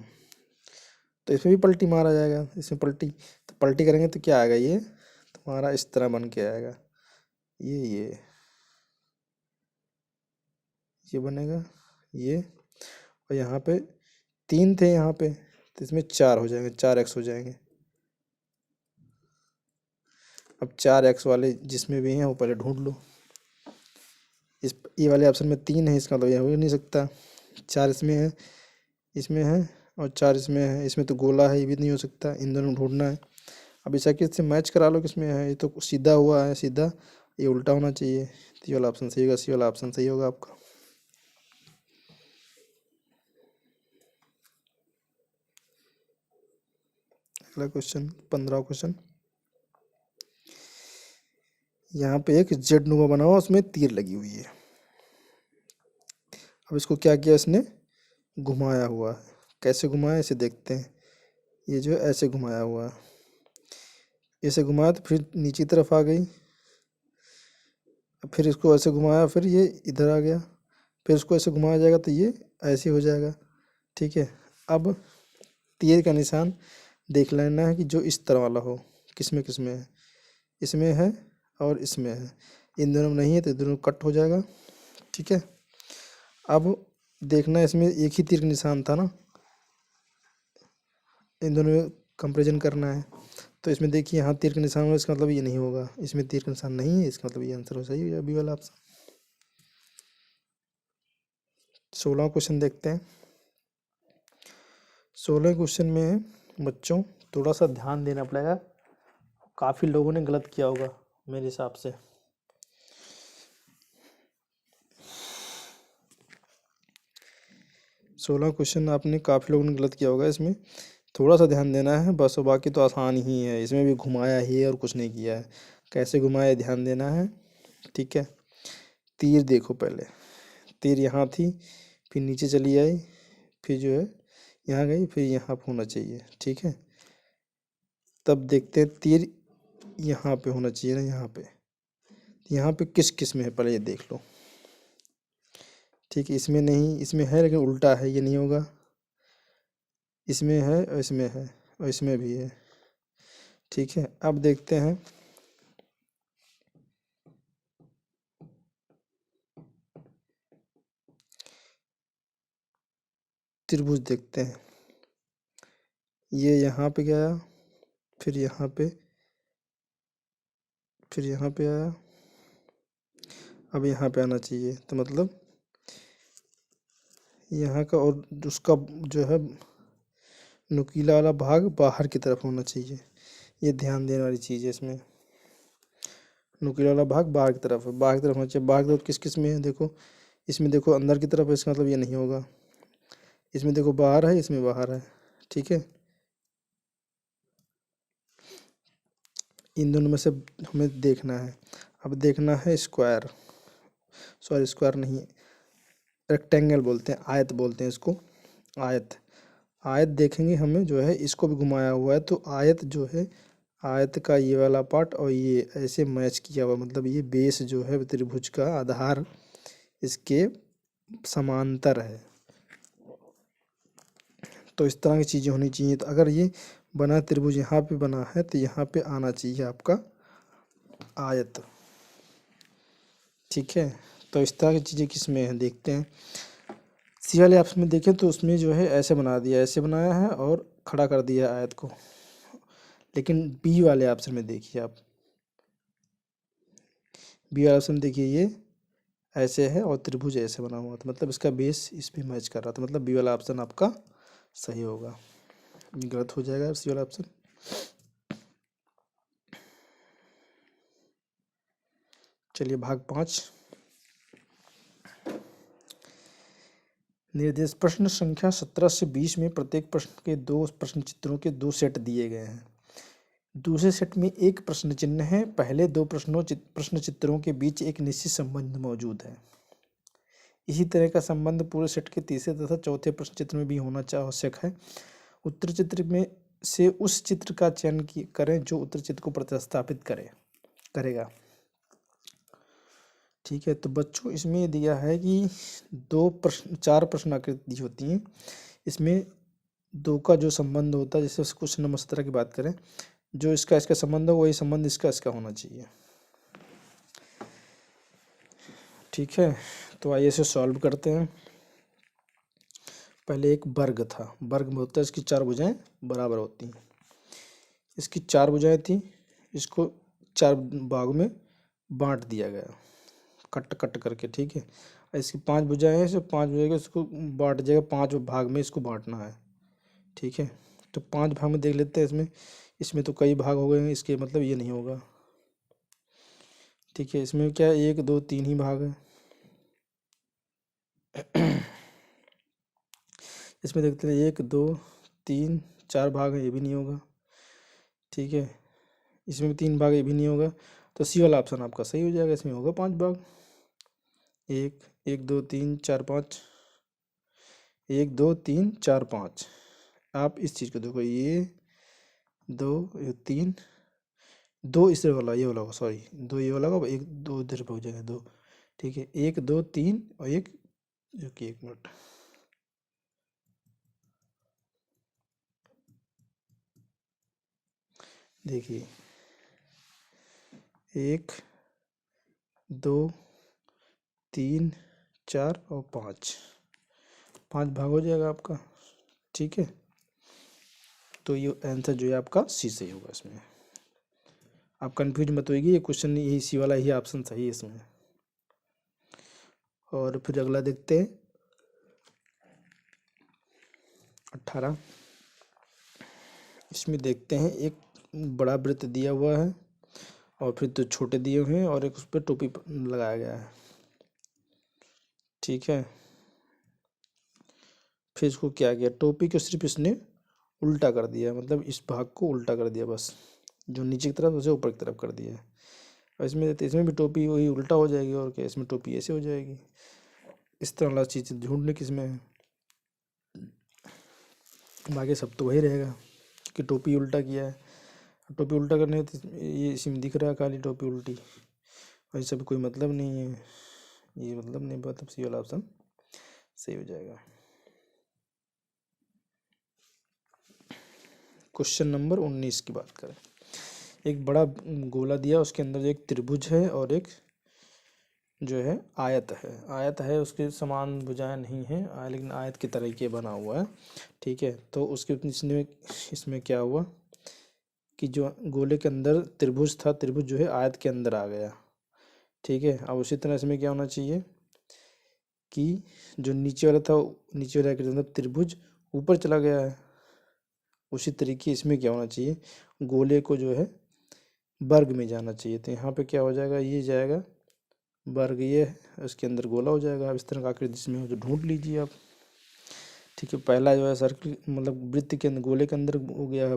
तो इसमें भी पलटी मारा जाएगा, इसमें पलटी, तो पलटी करेंगे तो क्या आएगा, ये तुम्हारा इस तरह बन के आएगा, ये बनेगा, ये। और यहाँ पे 3 थे यहाँ पे, तो इसमें 4 हो जाएंगे, 4x हो जाएंगे। अब 4x वाले जिसमें भी हैं वो पहले ढूंढ लो। इस ये वाले ऑप्शन में 3 है, इसका तो यह हो ही नहीं सकता। 4 इसमें है और 4 इसमें है, इसमें तो गोला है, ये भी नहीं हो सकता। इन दोनों में ढूंढना है। अब इसे किससे मैच करा लो, किसमें है, ये तो सीधा हुआ है, सीधा, ये उल्टा होना चाहिए। तो ये वाला ऑप्शन सही होगा, सी वाला ऑप्शन सही होगा आपका। अगला क्वेश्चन, 15वां क्वेश्चन। यहाँ पे एक जेड नुमा बना हुआ, उसमें तीर लगी हुई है। अब इसको क्या किया इसने, घुमाया हुआ है। कैसे घुमाया इसे देखते हैं। ये जो है ऐसे घुमाया हुआ है, ऐसे घुमाया तो फिर नीचे तरफ आ गई, फिर इसको ऐसे घुमाया, फिर ये इधर आ गया, फिर इसको ऐसे घुमाया जाएगा तो ये ऐसे हो जाएगा। ठीक है, अब तीर का निशान देख लेना है कि जो इस तरह वाला हो, किसमें किसमें है, इसमें है और इसमें है। इन दोनों में नहीं है तो दोनों कट हो जाएगा। ठीक है, अब देखना इसमें एक ही तीर का निशान था ना, इन दोनों में कंपेरिजन करना है। तो इसमें देखिए यहाँ तीर का निशान होगा, इसका मतलब ये नहीं होगा, इसमें तीर का निशान नहीं है, इसका मतलब ये आंसर हो सही है, बी वाला ऑप्शन। 16वां क्वेश्चन देखते हैं। 16वें क्वेश्चन में बच्चों थोड़ा सा ध्यान देना पड़ेगा, काफ़ी लोगों ने गलत किया होगा मेरे हिसाब से। सोलह क्वेश्चन आपने काफ़ी लोगों ने गलत किया होगा, इसमें थोड़ा सा ध्यान देना है बस, बाकी तो आसान ही है। इसमें भी घुमाया ही है और कुछ नहीं किया है, कैसे घुमाया ध्यान देना है। ठीक है, तीर देखो, पहले तीर यहाँ थी, फिर नीचे चली आई, फिर जो है यहाँ गई, फिर यहाँ पे होना चाहिए। ठीक है, तब देखते हैं तीर यहाँ पे होना चाहिए ना, यहाँ पे किस किस में है पहले ये देख लो। ठीक है, इसमें नहीं, इसमें है लेकिन उल्टा है, ये नहीं होगा। इसमें है और इसमें है और इसमें भी है। ठीक है, अब देखते हैं त्रिभुज, देखते हैं। ये यहाँ पे गया, फिर यहाँ पे, फिर यहाँ पे आया, अब यहाँ पे आना चाहिए। तो मतलब यहाँ का और उसका जो है नुकीला वाला भाग बाहर की तरफ होना चाहिए, ये ध्यान देने वाली चीज़ है इसमें। नुकीला वाला भाग बाहर की तरफ है, बाहर की तरफ होना चाहिए। बाहर की तरफ किस किस में है देखो, इसमें देखो अंदर की तरफ है, इसका मतलब ये नहीं होगा। इसमें देखो बाहर है, इसमें बाहर है। ठीक है, इन दोनों में से हमें देखना है। अब देखना है स्क्वायर, सॉरी स्क्वायर नहीं, रेक्टेंगल बोलते हैं, आयत बोलते हैं इसको, आयत। आयत देखेंगे हमें, जो है इसको भी घुमाया हुआ है, तो आयत जो है, आयत का ये वाला पार्ट और ये ऐसे मैच किया हुआ, मतलब ये बेस जो है त्रिभुज का आधार इसके समांतर है। तो इस तरह की चीज़ें होनी चाहिए। तो अगर ये बना त्रिभुज यहाँ पे बना है तो यहाँ पे आना चाहिए आपका आयत। ठीक है, तो इस तरह की चीज़ें किस में है देखते हैं। सी वाले ऑप्शन में देखें तो उसमें जो है ऐसे बना दिया, ऐसे बनाया है और खड़ा कर दिया आयत को। लेकिन बी वाले ऑप्शन में देखिए आप, बी वाले ऑप्शन में देखिए ये ऐसे है और त्रिभुज ऐसे बना हुआ था, मतलब इसका बेस इस पे मैच कर रहा था, मतलब बी वाला ऑप्शन आपका सही होगा। गलत हो जाएगा सी वाला ऑप्शन। चलिए भाग 5, निर्देश प्रश्न संख्या 17 से 20 में प्रत्येक प्रश्न के 2 प्रश्न चित्रों के 2 सेट दिए गए हैं। दूसरे सेट में एक प्रश्न चिन्ह है। पहले 2 प्रश्न चित्रों के बीच एक निश्चित संबंध मौजूद है। इसी तरह का संबंध पूरे सेट के तीसरे तथा चौथे प्रश्न चित्र में भी होना आवश्यक है। उत्तर चित्र में से उस चित्र का चयन करें जो उत्तर चित्र को प्रतिस्थापित करेगा। ठीक है, तो बच्चों इसमें दिया है कि 4 प्रश्न आकृति दी होती हैं। इसमें 2 का जो संबंध होता है, जैसे क्वेश्चन नंबर 17 की बात करें, जो इसका संबंध है वही संबंध इसका होना चाहिए। ठीक है, तो आइए इसे सॉल्व करते हैं। पहले एक वर्ग था, वर्ग में होता है इसकी 4 भुजाएं बराबर होती हैं। इसकी 4 भुजाएं थी, इसको 4 भाग में बांट दिया गया, कट कट करके। ठीक है, इसकी 5 भुजाएं हैं, 5 भुजाएं को इसको बांट जाएगा, 5 भाग में इसको बांटना है। ठीक है, तो 5 भाग में देख लेते हैं। इसमें तो कई भाग हो गए हैं, इसके मतलब ये नहीं होगा। ठीक है, इसमें क्या 1 2 3 ही भाग है। इसमें देखते हैं 1 2 3 4 भाग है, ये भी नहीं होगा। ठीक है, इसमें भी 3 भाग, ये भी नहीं होगा। तो सी वाला ऑप्शन आपका सही हो जाएगा, इसमें होगा 5 भाग। 1 2 3 4 5, 1 2 3 4 5। आप इस चीज़ को देखो, ये 2 3 2 इस वाला, ये वाला होगा, सॉरी 2 ये वाला होगा, 1 2 इधर हो जाएगा 2। ठीक है, 1 2 3 और 1, जो कि 1 मिनट, देखिए 1 2 3 4 और 5 भाग हो जाएगा आपका। ठीक है, तो ये आंसर जो है आपका सी सही होगा। इसमें आप कंफ्यूज मत होइए, ये क्वेश्चन यही सी वाला ही ऑप्शन सही है इसमें। और फिर अगला देखते हैं 18। इसमें देखते हैं एक बड़ा वृत्त दिया हुआ है और फिर 2 छोटे दिए हुए हैं और एक उस पर टोपी लगाया गया है। ठीक है, फिर इसको क्या किया, टोपी को सिर्फ इसने उल्टा कर दिया, मतलब इस भाग को उल्टा कर दिया बस, जो नीचे की तरफ उसे ऊपर की तरफ कर दिया। और इसमें भी टोपी वही उल्टा हो जाएगी, और क्या इसमें टोपी ऐसे हो जाएगी। इस तरह वाला चीज़ ढूंढने किसमें है, बाकी सब तो वही रहेगा कि टोपी उल्टा किया है। टोपी उल्टा करने तो ये इसमें दिख रहा है खाली टोपी उल्टी, वही सब कोई मतलब नहीं है, ये मतलब नहीं, मतलब सी वाला ऑप्शन सही हो जाएगा। क्वेश्चन नंबर 19 की बात करें। एक बड़ा गोला दिया, उसके अंदर एक त्रिभुज है और एक जो है आयत है। आयत है, उसके समान भुजाएं नहीं हैं, लेकिन आयत के तरीके बना हुआ है। ठीक है, तो उसके इसमें क्या हुआ कि जो गोले के अंदर त्रिभुज था, त्रिभुज जो है आयत के अंदर आ गया। ठीक है, अब उसी तरह इसमें क्या होना चाहिए कि जो नीचे वाला था, नीचे वाला के अंदर त्रिभुज ऊपर चला गया है। उसी तरीके इसमें क्या होना चाहिए, गोले को जो है वर्ग में जाना चाहिए। तो यहाँ पे क्या हो जाएगा, ये जाएगा वर्ग, ये है, उसके अंदर गोला हो जाएगा। अब इस तरह का आकृति जिसमें हो जो ढूंढ लीजिए आप। ठीक है, पहला जो है सर्कल, मतलब वृत्त के अंदर, गोले के अंदर हो गया,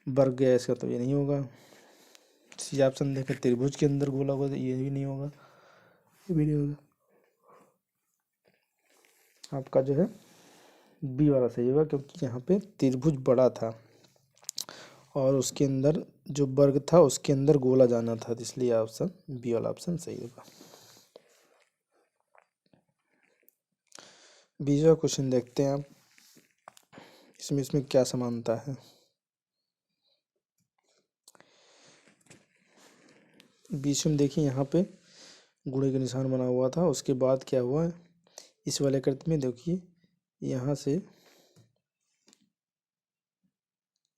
वर्ग गया, इसका तो ये नहीं होगा। सी ऑप्शन देखें, त्रिभुज के अंदर गोला होगा, तो ये भी नहीं होगा, ये भी नहीं होगा। आपका जो है बी वाला सही होगा, क्योंकि यहाँ पे त्रिभुज बड़ा था और उसके अंदर जो वर्ग था उसके अंदर गोला जाना था, तो इसलिए ऑप्शन बी वाला ऑप्शन सही होगा। 20वां क्वेश्चन देखते हैं आप। इसमें इसमें क्या समानता है। बीच में देखिए यहाँ पे गुणे का निशान बना हुआ था, उसके बाद क्या हुआ, इस वाले कृत में देखिए यहाँ से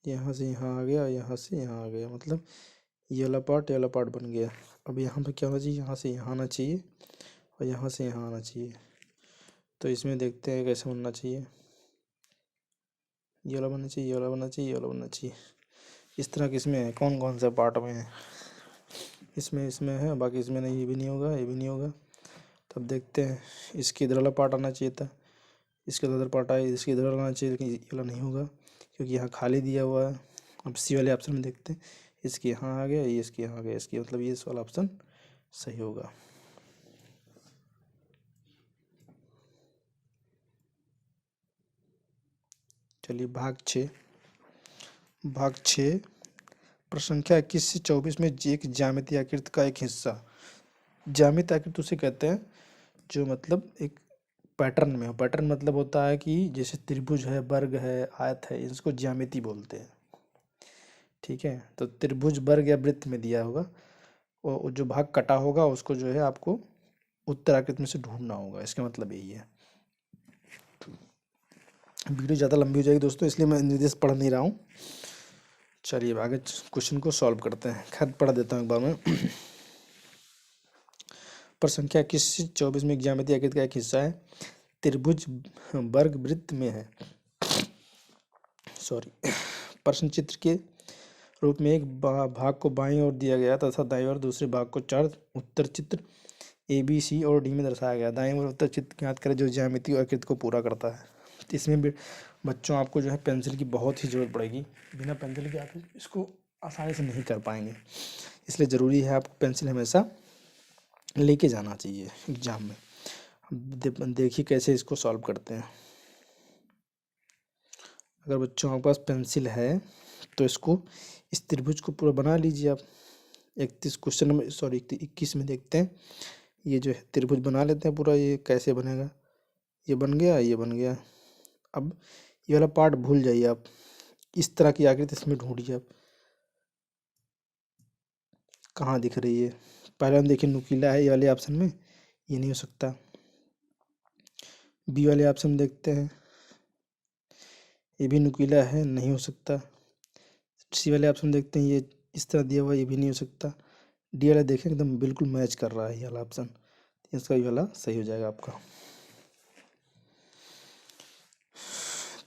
यहाँ आ गया, यहाँ से यहाँ आ गया, मतलब ये वाला पार्ट बन गया। अब यहाँ पे क्या होना चाहिए, यहाँ से यहाँ आना चाहिए और यहाँ से यहाँ आना चाहिए। तो इसमें देखते हैं कैसे बनना चाहिए। ये वाला बनना चाहिए, ये वाला बनना चाहिए, ये वाला बनना चाहिए। इस तरह के इसमें है, कौन कौन सा पार्ट में है, इसमें है, बाकी इसमें नहीं, ये भी नहीं होगा, ये भी नहीं होगा। तब देखते हैं, इसके इधर वाला पार्ट आना चाहिए था, इसके इधर पार्ट आया, इसके इधर वाला आना चाहिए, लेकिन ये वाला नहीं होगा क्योंकि यहाँ खाली दिया हुआ है। अब सी वाले ऑप्शन में देखते हैं, इसके यहाँ आ गया, ये इसके यहाँ आ गया, इसके मतलब ये इस वाला ऑप्शन सही होगा। चलिए भाग 6 प्रश्न संख्या 21 से 24 में एक ज्यामितीय आकृति का एक हिस्सा। ज्यामितीय आकृति उसे कहते हैं जो मतलब एक पैटर्न में हो। पैटर्न मतलब होता है कि जैसे त्रिभुज है, वर्ग है, आयत है, इसको ज्यामिति बोलते हैं। ठीक है, तो त्रिभुज, वर्ग या वृत्त में दिया होगा, और जो भाग कटा होगा उसको जो है आपको उत्तर आकृति में से ढूंढना होगा, इसका मतलब यही है। वीडियो ज़्यादा लंबी हो जाएगी दोस्तों, इसलिए मैं निर्देश पढ़ नहीं रहा हूँ। चलिए आगे क्वेश्चन को सॉल्व करते हैं। खैर पढ़ देता हूँ एक बार में। प्रश्न संख्या 21 से 24 में ज्यामितीय आकृति का एक हिस्सा है, त्रिभुज वर्ग वृत्त में है। प्रश्न चित्र के रूप में एक भाग को बाईं ओर दिया गया तथा दाईं ओर दूसरे भाग को चार उत्तर चित्र ए बी सी और डी में दर्शाया गया। दाईं ओर उत्तर चित्र ज्ञात करें जो ज्यामितीय आकृति को पूरा करता है। तो इसमें भी बच्चों आपको जो है पेंसिल की बहुत ही ज़रूरत पड़ेगी, बिना पेंसिल के आप इसको आसानी से नहीं कर पाएंगे, इसलिए ज़रूरी है आपको पेंसिल हमेशा लेके जाना चाहिए एग्जाम में। देखिए कैसे इसको सॉल्व करते हैं। अगर बच्चों आपके पास पेंसिल है तो इसको, इस त्रिभुज को पूरा बना लीजिए आप। 21 में देखते हैं, ये जो है त्रिभुज बना लेते हैं पूरा। ये कैसे बनेगा, ये बन गया, ये बन गया। अब ये वाला पार्ट भूल जाइए आप, इस तरह की आकृति इसमें ढूंढिए आप, कहाँ दिख रही है। पहले हम देखिए नुकीला है ये वाले ऑप्शन में, ये नहीं हो सकता। बी वाले ऑप्शन देखते हैं, ये भी नुकीला है, नहीं हो सकता। सी वाले ऑप्शन देखते हैं, ये इस तरह दिया हुआ, ये भी नहीं हो सकता। डी वाला देखें एकदम बिल्कुल मैच कर रहा है ये वाला ऑप्शन, इसका ये वाला सही हो जाएगा आपका।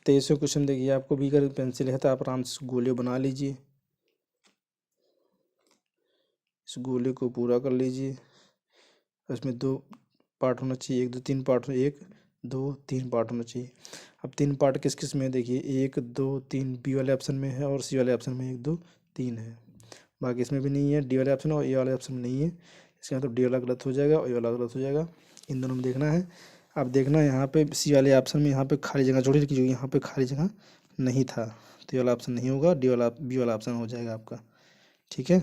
23वें क्वेश्चन देखिए, आपको भी अगर पेंसिल है तो आप आराम से गोले बना लीजिए, इस गोले को पूरा कर लीजिए। इसमें 2 पार्ट होना चाहिए, 1 2 3 पार्ट, 1 2 3 पार्ट होना चाहिए। अब 3 पार्ट किस किस में, देखिए 1 2 3 बी वाले ऑप्शन में है और सी वाले ऑप्शन में 1 2 3 है। बाकी इसमें भी नहीं है, डी वाले ऑप्शन और ए वाले ऑप्शन में नहीं है। इसका मतलब डी वाला गलत हो जाएगा और ए वाला गलत हो जाएगा, इन दोनों में देखना है। अब देखना है यहाँ पे सी वाले ऑप्शन में, यहाँ पे खाली जगह छोड़ी रखी, जो यहाँ पे खाली जगह नहीं था, तो ये वाला ऑप्शन नहीं होगा, बी वाला ऑप्शन हो जाएगा आपका। ठीक है,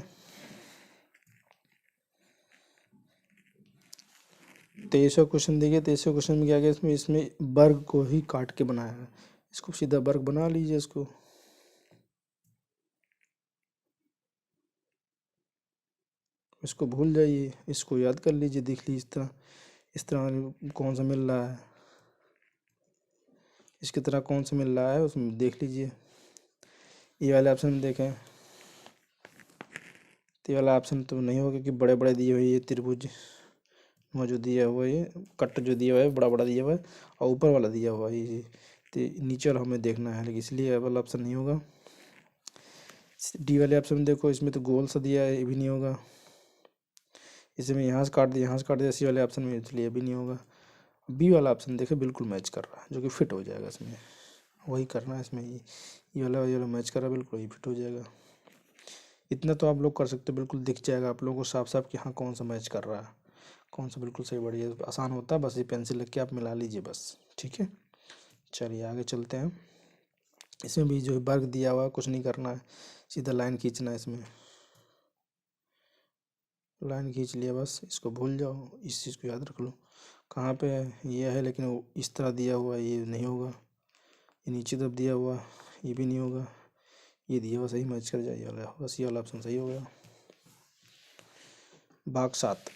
23वां क्वेश्चन देखिए। 23वें क्वेश्चन में क्या गया, इसमें वर्ग को ही काट के बनाया है, इसको सीधा वर्ग बना लीजिए। इसको भूल जाइए, इसको याद कर लीजिए, देख लीजिए इस तरह कौन सा मिल रहा है, इसकी तरह कौन सा मिल रहा है उसमें देख लीजिए। ये वाले ऑप्शन में देखें, तो ये वाला ऑप्शन तो नहीं होगा क्योंकि बड़े बड़े दिए हुए, ये त्रिभुज जो दिया हुआ है, ये कट जो दिया हुआ है बड़ा बड़ा दिया हुआ है, और ऊपर वाला दिया हुआ है ये, तो नीचे वाला हमें देखना है, लेकिन इसलिए वाला ऑप्शन नहीं होगा। डी वाले ऑप्शन में देखो, इसमें तो गोल सा दिया है, ये भी नहीं होगा। इसमें यहाँ से काट दिया, यहाँ से काट दिया, सी वाले ऑप्शन में, इसलिए भी नहीं होगा। बी वाला ऑप्शन देखे बिल्कुल मैच कर रहा है, जो कि फिट हो जाएगा इसमें, वही करना है इसमें। ये वाला मैच कर रहा है, बिल्कुल वही फिट हो जाएगा। इतना तो आप लोग कर सकते हो, बिल्कुल दिख जाएगा आप लोगों को साफ साफ कि हाँ कौन सा मैच कर रहा है, कौन सा बिल्कुल सही। बढ़िया आसान होता है, बस ये पेंसिल रख के आप मिला लीजिए बस। ठीक है, चलिए आगे चलते हैं। इसमें भी जो है वर्ग दिया हुआ है, कुछ नहीं करना है, सीधा लाइन खींचना है। इसमें लाइन खींच लिया बस, इसको भूल जाओ, इस चीज़ को याद रख लो कहाँ पे है, ये है, लेकिन वो इस तरह दिया हुआ है, ये नहीं होगा, ये नीचे तरफ दिया हुआ, ये भी नहीं होगा, ये दिया हुआ सही मैच कर जाए वाला, बस ये वाला ऑप्शन सही हो गया। भाग 7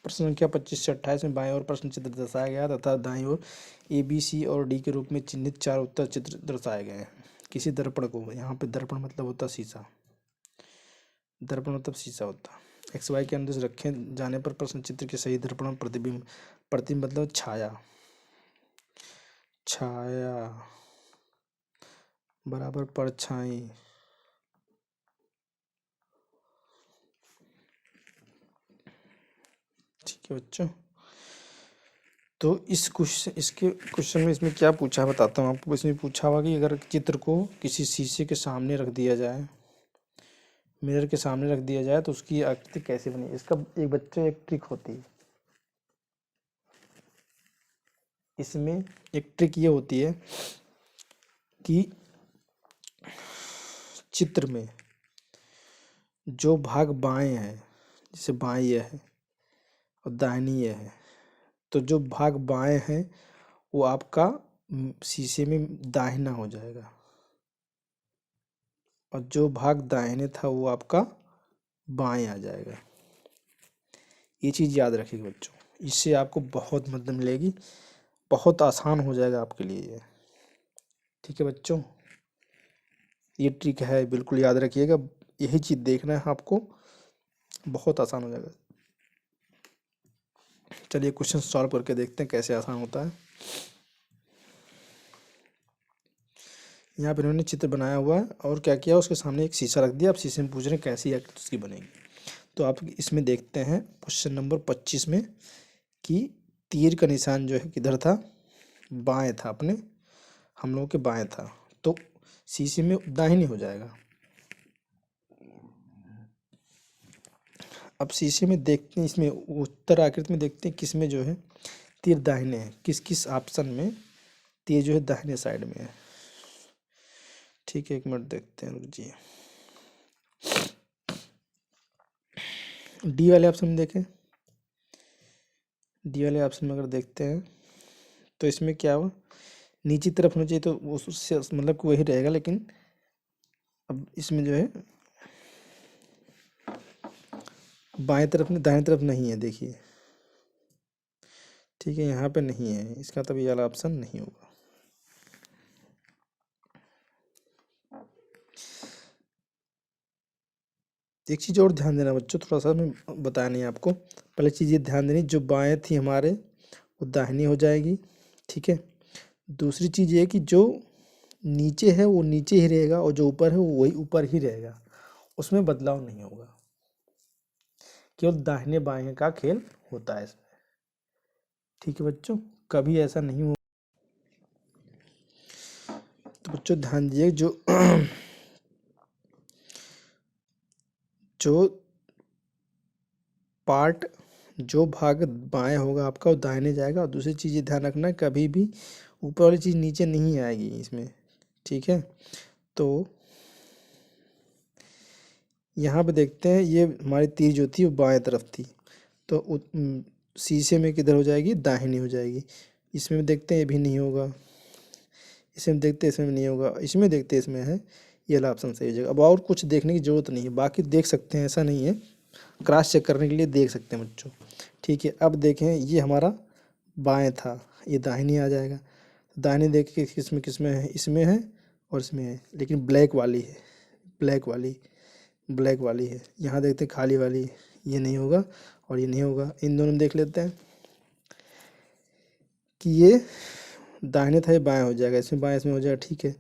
प्रश्न संख्या 25 से 28 में बाएं ओर प्रश्न चित्र दर्शाया गया तथा दाईं ओर ए बी सी और डी के रूप में चिन्हित 4 उत्तर चित्र दर्शाए गए हैं। किसी दर्पण को, यहाँ पे दर्पण मतलब होता शीशा, दर्पण मतलब शीशा होता, एक्स वाई के अनुदेश रखे जाने पर प्रश्न चित्र के सही दर्पण में प्रतिबिंब, प्रतिबिंब मतलब छाया, छाया बराबर परछाई, ठीक है बच्चों। तो इस क्वेश्चन, इसके क्वेश्चन में इसमें क्या पूछा है बताता हूँ आपको। इसमें पूछा हुआ कि अगर चित्र को किसी शीशे के सामने रख दिया जाए, मिरर के सामने रख दिया जाए तो उसकी आकृति कैसे बनी। इसका एक बच्चे एक ट्रिक होती है, इसमें एक ट्रिक ये होती है कि चित्र में जो भाग बाएं है, जैसे बाएं ये है और दाहिनी ये है, तो जो भाग बाएं है वो आपका शीशे में दाहिना हो जाएगा और जो भाग दाहिने था वो आपका बाएं आ जाएगा। ये चीज़ याद रखिएगा बच्चों, इससे आपको बहुत मदद मिलेगी, बहुत आसान हो जाएगा आपके लिए ये, ठीक है बच्चों। ये ट्रिक है, बिल्कुल याद रखिएगा, यही चीज़ देखना है आपको, बहुत आसान हो जाएगा। चलिए क्वेश्चन सॉल्व करके देखते हैं कैसे आसान होता है। यहाँ पर इन्होंने चित्र बनाया हुआ है और क्या किया, उसके सामने एक शीशा रख दिया। अब शीशे में पूछ रहे हैं कैसी आकृति उसकी बनेगी। तो आप इसमें देखते हैं क्वेश्चन नंबर 25 में कि तीर का निशान जो है किधर था, बाएं था, अपने हम लोगों के बाएं था, तो शीशे में दाहिनी हो जाएगा। अब शीशे में देखते हैं, इसमें उत्तर आकृति में देखते हैं किस में जो है तीर दाहिने है, किस किस ऑप्शन में तीर जो है दाहिने साइड में है। ठीक है, एक मिनट देखते हैं, रुक जी। डी वाले ऑप्शन में देखें, डी वाले ऑप्शन में अगर देखते हैं तो इसमें क्या हुआ, नीचे तरफ होना चाहिए तो उससे मतलब कि वही रहेगा, लेकिन अब इसमें जो है बाएं तरफ में, दाएं तरफ नहीं है, देखिए ठीक है, यहाँ पे नहीं है, इसका तब ये वाला ऑप्शन नहीं होगा। एक चीज़ और ध्यान देना बच्चों, थोड़ा सा मैं बताया नहीं आपको, पहले चीज़ ये ध्यान देनी, जो बाएं थी हमारे वो दाहिनी हो जाएगी, ठीक है। दूसरी चीज़ ये कि जो नीचे है वो नीचे ही रहेगा और जो ऊपर है वो वही ऊपर ही रहेगा, उसमें बदलाव नहीं होगा, केवल दाहिने बाएं का खेल होता है इसमें, ठीक है बच्चों, कभी ऐसा नहीं हो। तो बच्चों ध्यान दीजिए, जो पार्ट, जो भाग बाएं होगा आपका वो दाहिने जाएगा, और दूसरी चीज़ ये ध्यान रखना कभी भी ऊपर वाली चीज़ नीचे नहीं आएगी इसमें, ठीक है। तो यहाँ पे देखते हैं, ये हमारी तीर जो थी वो बाएं तरफ थी, तो शीशे में किधर हो जाएगी, दाहिनी हो जाएगी। इसमें देखते हैं ये भी नहीं होगा, इसमें देखते हैं इसमें भी नहीं होगा, इसमें देखते हैं इसमें है, ये वाला ऑप्शन सही हो जाएगा। अब और कुछ देखने की ज़रूरत नहीं है, बाकी देख सकते हैं, ऐसा नहीं है, क्रॉस चेक करने के लिए देख सकते हैं बच्चों, ठीक है। अब देखें ये हमारा बाएं था, ये दाहिनी आ जाएगा, दाहिनी देख के किसमें है, इसमें है और इसमें है, लेकिन ब्लैक वाली है, ब्लैक वाली है। यहाँ देखते हैं खाली वाली, ये नहीं होगा और ये नहीं होगा। इन दोनों में देख लेते हैं कि ये दाहिने था, ये बाएं हो जाएगा, इसमें बाएं इसमें हो जाएगा, ठीक है।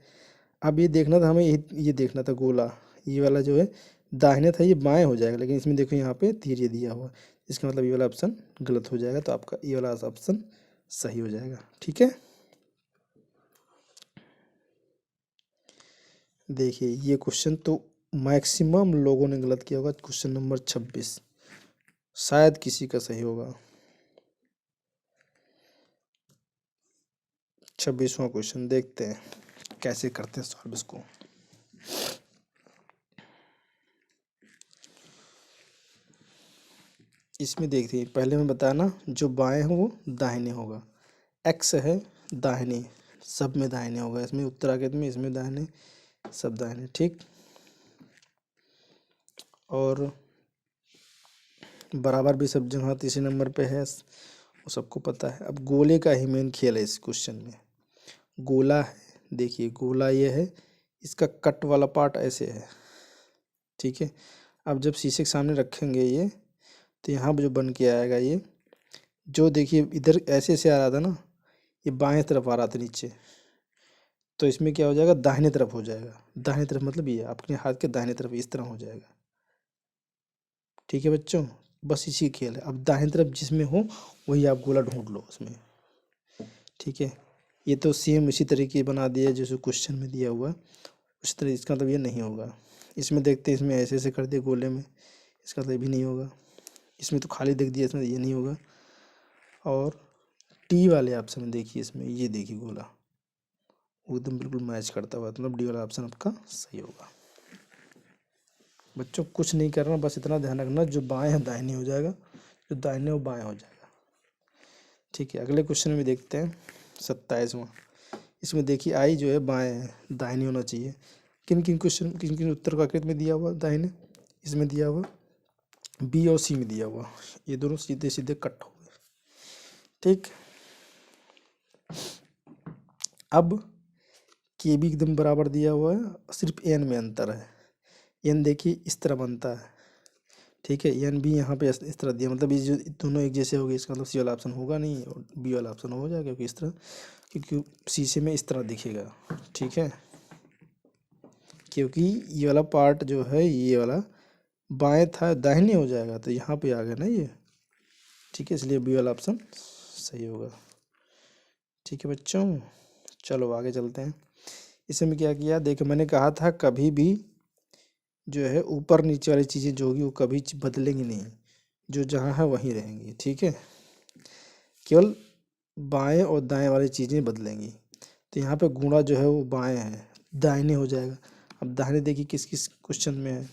अब ये देखना था हमें, ये देखना था गोला, ये वाला जो है दाहिने था, ये बाएं हो जाएगा, लेकिन इसमें देखो यहाँ पे तीर ये दिया हुआ, इसका मतलब ये वाला ऑप्शन गलत हो जाएगा, तो आपका ये वाला ऑप्शन सही हो जाएगा, ठीक है। देखिए ये क्वेश्चन तो मैक्सिमम लोगों ने गलत किया होगा, क्वेश्चन नंबर 26 शायद किसी का सही होगा। 26वां क्वेश्चन देखते हैं कैसे करते हैं सॉल्व इसको। इसमें देखिए, पहले मैं बताया ना, जो बाएं हो वो दाहिने होगा, एक्स है दाहिने, सब में दाहिने होगा, इसमें उत्तराखंड में, इसमें दाहिने, सब दाहिने, ठीक। और बराबर भी सब जगह तीसरे नंबर पे है, वो सबको पता है। अब गोले का ही मेन खेल है इस क्वेश्चन में। गोला है, देखिए गोला ये है, इसका कट वाला पार्ट ऐसे है, ठीक है। अब जब शीशे के सामने रखेंगे ये, तो यहाँ पर जो बन के आएगा ये, जो देखिए इधर ऐसे से आ रहा था ना, ये बाएं तरफ आ रहा था नीचे, तो इसमें क्या हो जाएगा, दाहिने तरफ हो जाएगा। दाहिने तरफ मतलब ये आपके हाथ के दाहिने तरफ इस तरह हो जाएगा, ठीक है बच्चों। बस इसी खेल है। अब दाहिने तरफ जिसमें हो वही आप गोला ढूंढ लो उसमें, ठीक है। ये तो सेम इसी तरीके बना दिया जैसे क्वेश्चन में दिया हुआ, उस तरह इसका मतलब ये नहीं होगा। इसमें देखते हैं, इसमें ऐसे ऐसे कर दिए गोले में, इसका मतलब भी नहीं होगा। इसमें तो खाली देख दिया, इसमें ये नहीं होगा। और टी वाले ऑप्शन में देखिए, इसमें ये देखिए गोला वो एकदम बिल्कुल मैच करता हुआ, तो मतलब डी वाला ऑप्शन आपका सही होगा। बच्चों कुछ नहीं करना, बस इतना ध्यान रखना, जो बाएं है दाहिने हो जाएगा, जो दाहिने वो बाएं हो जाएगा, ठीक है। अगले क्वेश्चन में देखते हैं 27वां। इसमें देखिए आई जो है बाएं है, दाहिनी होना चाहिए। किन किन क्वेश्चन, किन किन उत्तर का आकृति में दिया हुआ दाहिने, इसमें दिया हुआ बी और सी में दिया हुआ, ये दोनों सीधे सीधे कट हो गए, ठीक। अब के भी एकदम बराबर दिया हुआ है, सिर्फ एन में अंतर है। एन देखिए इस तरह बनता है, ठीक है। एन भी यहाँ पे इस तरह दिया, मतलब ये जो दोनों एक जैसे हो गए, इसका मतलब सी वाला ऑप्शन होगा नहीं और बी वाला ऑप्शन हो जाएगा, क्योंकि इस तरह, क्योंकि शीशे में इस तरह दिखेगा, ठीक है। क्योंकि ये वाला पार्ट जो है, ये वाला बाएं था, दाहिने हो जाएगा, तो यहाँ पे आ गया ना ये, ठीक है। इसलिए बी वाला ऑप्शन सही होगा, ठीक है बच्चों। चलो आगे चलते हैं। इसमें क्या किया, देखो मैंने कहा था कभी भी जो है ऊपर नीचे वाली चीज़ें जो होगी वो कभी बदलेंगी नहीं, जो जहाँ है वहीं रहेंगी, ठीक है। केवल बाएं और दाएं वाली चीज़ें बदलेंगी। तो यहाँ पे गुणा जो है वो बाएं है, दाहिने हो जाएगा। अब दाहिने देखिए किस किस क्वेश्चन में है,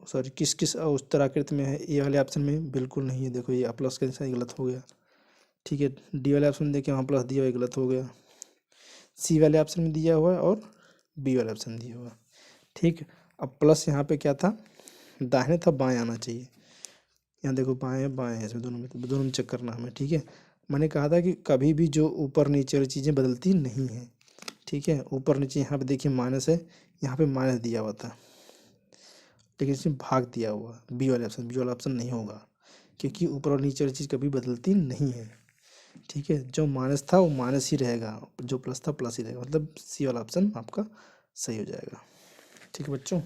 सॉरी किस किस उत्तराकृत में है। ए वाले ऑप्शन में बिल्कुल नहीं है, देखो ये प्लस के निशान गलत हो गया, ठीक है। डी वाले ऑप्शन में देखिए वहाँ प्लस दिया हुआ गलत हो गया, सी वाले ऑप्शन में दिया हुआ है और बी वाले ऑप्शन में दिया हुआ, ठीक। अब प्लस यहाँ पे क्या था, दाहिने था, बाएं आना चाहिए। यहाँ देखो बाएं बाएं है, इसमें दोनों में चेक करना हमें, ठीक है। मैंने कहा था कि कभी भी जो ऊपर नीचे वाली चीज़ें बदलती नहीं हैं, ठीक है। ऊपर नीचे यहाँ पे देखिए माइनस है, यहाँ पे माइनस दिया हुआ था, लेकिन इसमें भाग दिया हुआ, बी वाला ऑप्शन नहीं होगा, क्योंकि ऊपर और नीचे वाली चीज़ कभी बदलती नहीं है, ठीक है। जो माइनस था वो माइनस ही रहेगा, जो प्लस था प्लस ही रहेगा, मतलब सी वाला ऑप्शन आपका सही हो जाएगा, ठीक है बच्चों।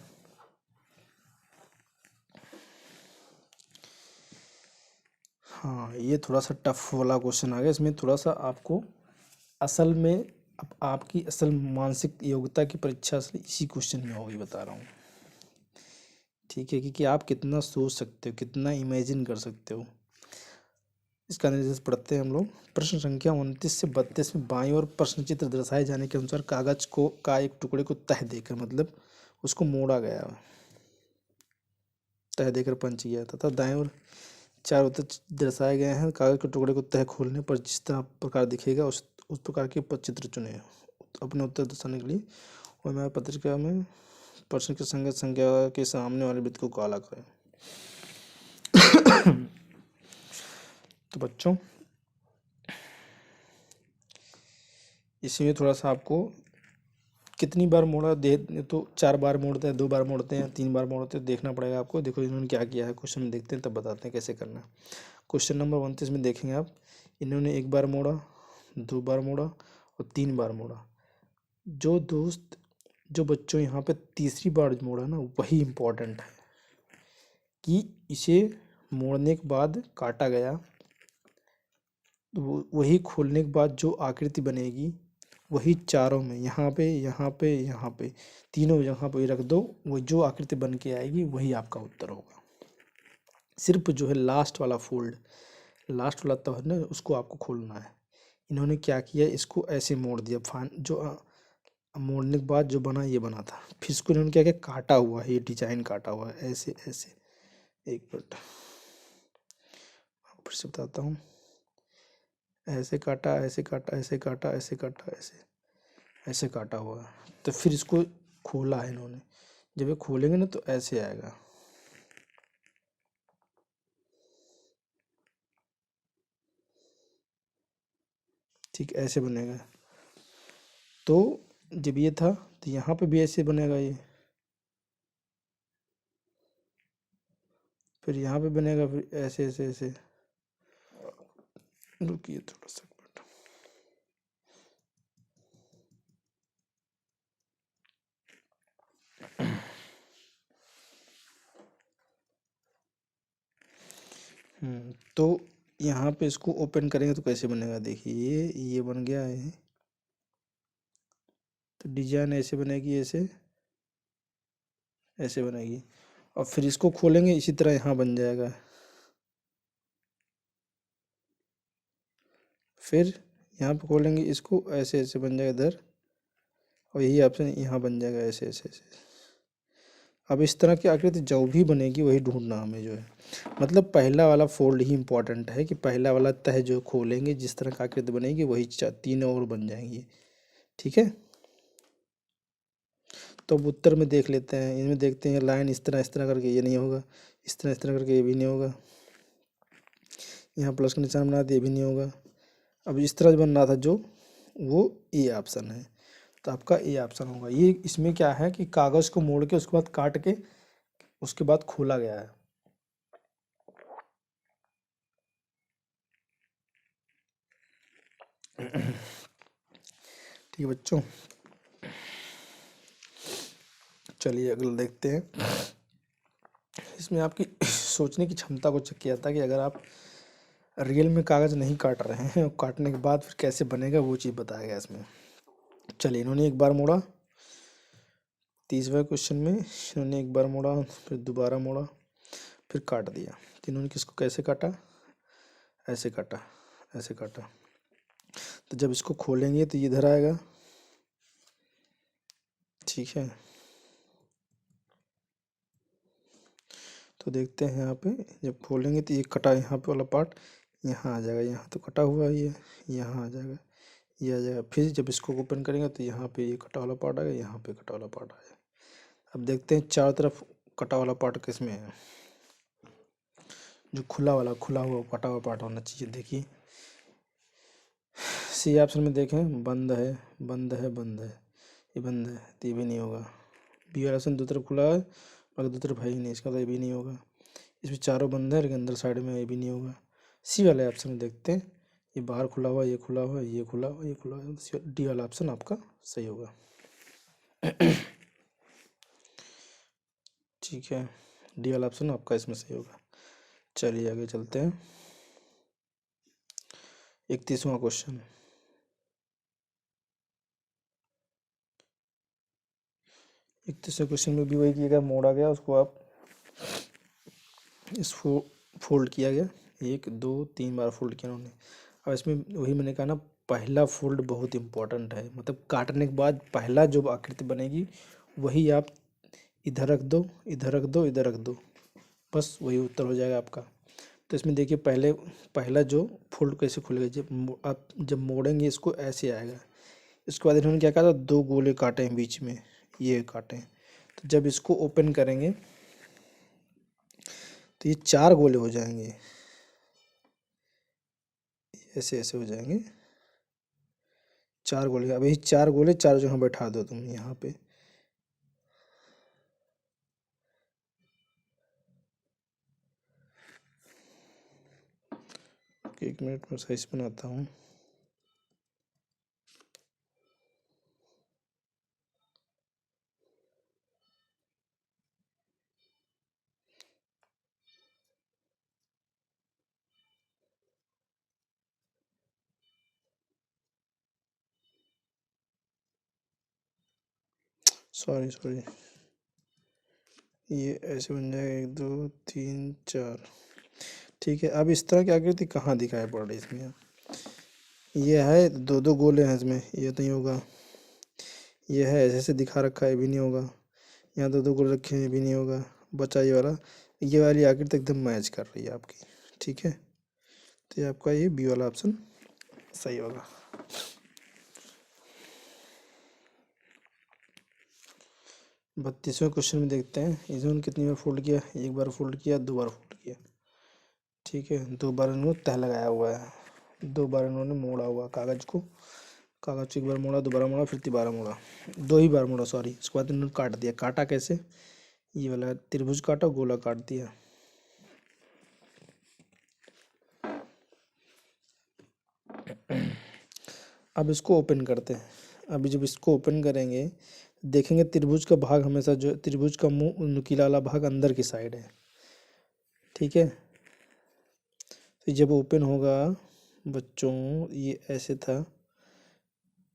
हाँ ये थोड़ा सा टफ वाला क्वेश्चन आ गया, इसमें थोड़ा सा आपको असल में आपकी असल मानसिक योग्यता की परीक्षा इसी क्वेश्चन में होगी, बता रहा हूँ, ठीक है। क्योंकि आप कितना सोच सकते हो, कितना इमेजिन कर सकते हो। इसका निर्देश पढ़ते हैं हम लोग। प्रश्न संख्या 29 से 32 में बाईं ओर प्रश्न चित्र दर्शाए जाने के अनुसार कागज को का एक टुकड़े को तह देकर, मतलब उसको मोड़ा गया, तह देकर पंच किया तथा दाएं ओर चार उत्तर दर्शाए गए हैं। कागज के टुकड़े को तह खोलने पर जिस तरह प्रकार दिखेगा उस प्रकार के चित्र चुने अपने उत्तर दर्शाने के लिए, और हमारी पत्रिका में प्रश्न की संगत संख्या के सामने वाले वृत्त को काला करें। तो बच्चों इसमें थोड़ा सा आपको कितनी बार मोड़ा दे, तो 4 बार मोड़ते हैं, 2 बार मोड़ते हैं, 3 बार मोड़ते हैं, देखना पड़ेगा आपको। देखो इन्होंने क्या किया है क्वेश्चन में, देखते हैं तब बताते हैं कैसे करना है। क्वेश्चन नंबर 29 में देखेंगे आप, इन्होंने 1 बार मोड़ा, 2 बार मोड़ा और 3 बार मोड़ा। जो बच्चों यहाँ पे तीसरी बार मोड़ा ना, वही इम्पोर्टेंट है कि इसे मोड़ने के बाद काटा गया, तो वही खोलने के बाद जो आकृति बनेगी वही चारों में, यहाँ पे यहाँ पे यहाँ पे तीनों जगह पे रख दो, वो जो आकृति बन के आएगी वही आपका उत्तर होगा। सिर्फ जो है लास्ट वाला फोल्ड, लास्ट वाला तह ना, उसको आपको खोलना है। इन्होंने क्या किया, इसको ऐसे मोड़ दिया, जो मोड़ने के बाद जो बना ये बना था, फिर इसको इन्होंने क्या किया, काटा हुआ है, ये डिजाइन काटा हुआ है ऐसे ऐसे। एक मिनट फिर से बताता हूँ, ऐसे काटा, ऐसे काटा, ऐसे काटा, ऐसे काटा, ऐसे ऐसे काटा हुआ है। तो फिर इसको खोला है इन्होंने, जब ये खोलेंगे ना तो ऐसे आएगा। ठीक, ऐसे बनेगा। तो जब ये था तो यहाँ पे भी ऐसे बनेगा ये, फिर यहाँ पे बनेगा, फिर ऐसे ऐसे ऐसे। रुकिए थोड़ा सा मिनट। तो यहाँ पे इसको ओपन करेंगे तो कैसे बनेगा, देखिए ये बन गया है। तो डिजाइन ऐसे बनेगी, ऐसे ऐसे बनेगी। और फिर इसको खोलेंगे इसी तरह यहाँ बन जाएगा। फिर यहाँ पे खोलेंगे इसको, ऐसे ऐसे बन जाएगा इधर। और यही ऑप्शन यहाँ बन जाएगा, ऐसे ऐसे ऐसे। अब इस तरह की आकृति जो भी बनेगी वही ढूंढना हमें जो है, मतलब पहला वाला फोल्ड ही इम्पोर्टेंट है कि पहला वाला तह जो खोलेंगे जिस तरह की आकृति बनेगी वही तीन और बन जाएंगी। ठीक है, तो अब उत्तर में देख लेते हैं। इनमें देखते हैं लाइन इस तरह करके ये नहीं होगा, इस तरह करके ये भी नहीं होगा, यहाँ प्लस का निशान बना दिया ये भी नहीं होगा। अब इस तरह बन रहा था जो, वो ए ऑप्शन है। तो आपका ए ऑप्शन होगा। ये इसमें क्या है कि कागज़ को मोड़ के उसके बाद काट के उसके बाद खोला गया है। ठीक है बच्चों, चलिए अगला देखते हैं। इसमें आपकी सोचने की क्षमता को चेक किया था कि अगर आप रियल में कागज़ नहीं काट रहे हैं और काटने के बाद फिर कैसे बनेगा वो चीज़ बताया गया इसमें। चलिए, इन्होंने एक बार मोड़ा, 30वें क्वेश्चन में इन्होंने एक बार मोड़ा, फिर दोबारा मोड़ा, फिर काट दिया। तो इन्होंने किसको कैसे काटा, ऐसे काटा, ऐसे काटा। तो जब इसको खोलेंगे तो ये इधर आएगा। ठीक है, तो देखते हैं यहाँ पे जब खोलेंगे तो ये कटा यहाँ पे वाला पार्ट यहाँ आ जाएगा, यहाँ तो कटा हुआ है ये, यहाँ आ जाएगा, ये आ जाएगा। फिर जब इसको ओपन करेंगे तो यहाँ पे ये कटा वाला पार्ट आएगा, यहाँ पे कटा वाला पार्ट आएगा। अब देखते हैं चारों तरफ कटा वाला पार्ट किस में है। जो खुला हुआ कटा हुआ पार्ट होना चाहिए। देखिए सी ऑप्शन में देखें, बंद है, बंद है, बंद है, ये बंद है तो ये भी नहीं होगा। बी वाला ऑप्शन दो तरफ खुला है और दो तरफ है ही नहीं, इसका तो ये भी नहीं होगा। इसमें चारों बंद है लेकिन अंदर साइड में ये भी नहीं होगा। सी वाले ऑप्शन में देखते हैं, ये बाहर खुला हुआ, ये खुला हुआ, ये खुला हुआ, ये खुला हुआ। डी वाला ऑप्शन आपका सही होगा। ठीक है, डी वाला ऑप्शन आपका इसमें सही होगा। चलिए आगे चलते हैं। 31वां क्वेश्चन। 31वें क्वेश्चन में भी वही किया गया, मोड़ा गया उसको, आप इसको फोल्ड किया गया, 1 2 3 बार फोल्ड किया उन्होंने। अब इसमें वही मैंने कहा ना, पहला फोल्ड बहुत इंपॉर्टेंट है, मतलब काटने के बाद पहला जो आकृति बनेगी वही आप इधर रख दो, इधर रख दो, इधर रख दो, बस वही उत्तर हो जाएगा आपका। तो इसमें देखिए पहला जो फोल्ड कैसे खुलेगा, आप जब मोड़ेंगे इसको ऐसे आएगा। इसके बाद इन्होंने क्या कहा था, 2 गोले काटे हैं बीच में, ये काटे हैं। तो जब इसको ओपन करेंगे तो ये 4 गोले हो जाएंगे, ऐसे ऐसे हो जाएंगे 4 गोले। अब यही 4 गोले 4 जगह बैठा दो तुम यहाँ पे। एक मिनट में साइज बनाता हूँ। सॉरी, ये ऐसे बन जाएगा 1 2 3 4। ठीक है, अब इस तरह की आकृति कहाँ दिखाई पड़ रही है इसमें, ये है 2 2 गोले हैं इसमें, ये नहीं होगा। ये है ऐसे ऐसे दिखा रखा है, ये भी नहीं होगा। यहाँ 2 2 गोले रखे हैं, ये भी नहीं होगा। बचा ये वाला, ये वाली आकृति एकदम मैच कर रही है आपकी। ठीक है, तो ये आपका ये बी वाला ऑप्शन सही होगा। 32वें क्वेश्चन में देखते हैं, इन्होंने कितनी बार फोल्ड किया, एक बार फोल्ड किया, 2 बार फोल्ड किया। ठीक है, 2 बार इन्होंने तह लगाया हुआ है, 2 बार इन्होंने मोड़ा हुआ कागज को, कागज एक बार मोड़ा, दोबारा मोड़ा, फिर तिबारा मोड़ा, 2 ही बार मोड़ा सॉरी। उसके बाद इन्होंने काट दिया। काटा कैसे, ये वाला त्रिभुज काटा, गोला काट दिया। अब इसको ओपन करते हैं। अभी जब इसको ओपन करेंगे देखेंगे त्रिभुज का भाग हमेशा जो त्रिभुज का मुंह नुकीला वाला भाग अंदर की साइड है। ठीक है, तो जब ओपन होगा बच्चों, ये ऐसे था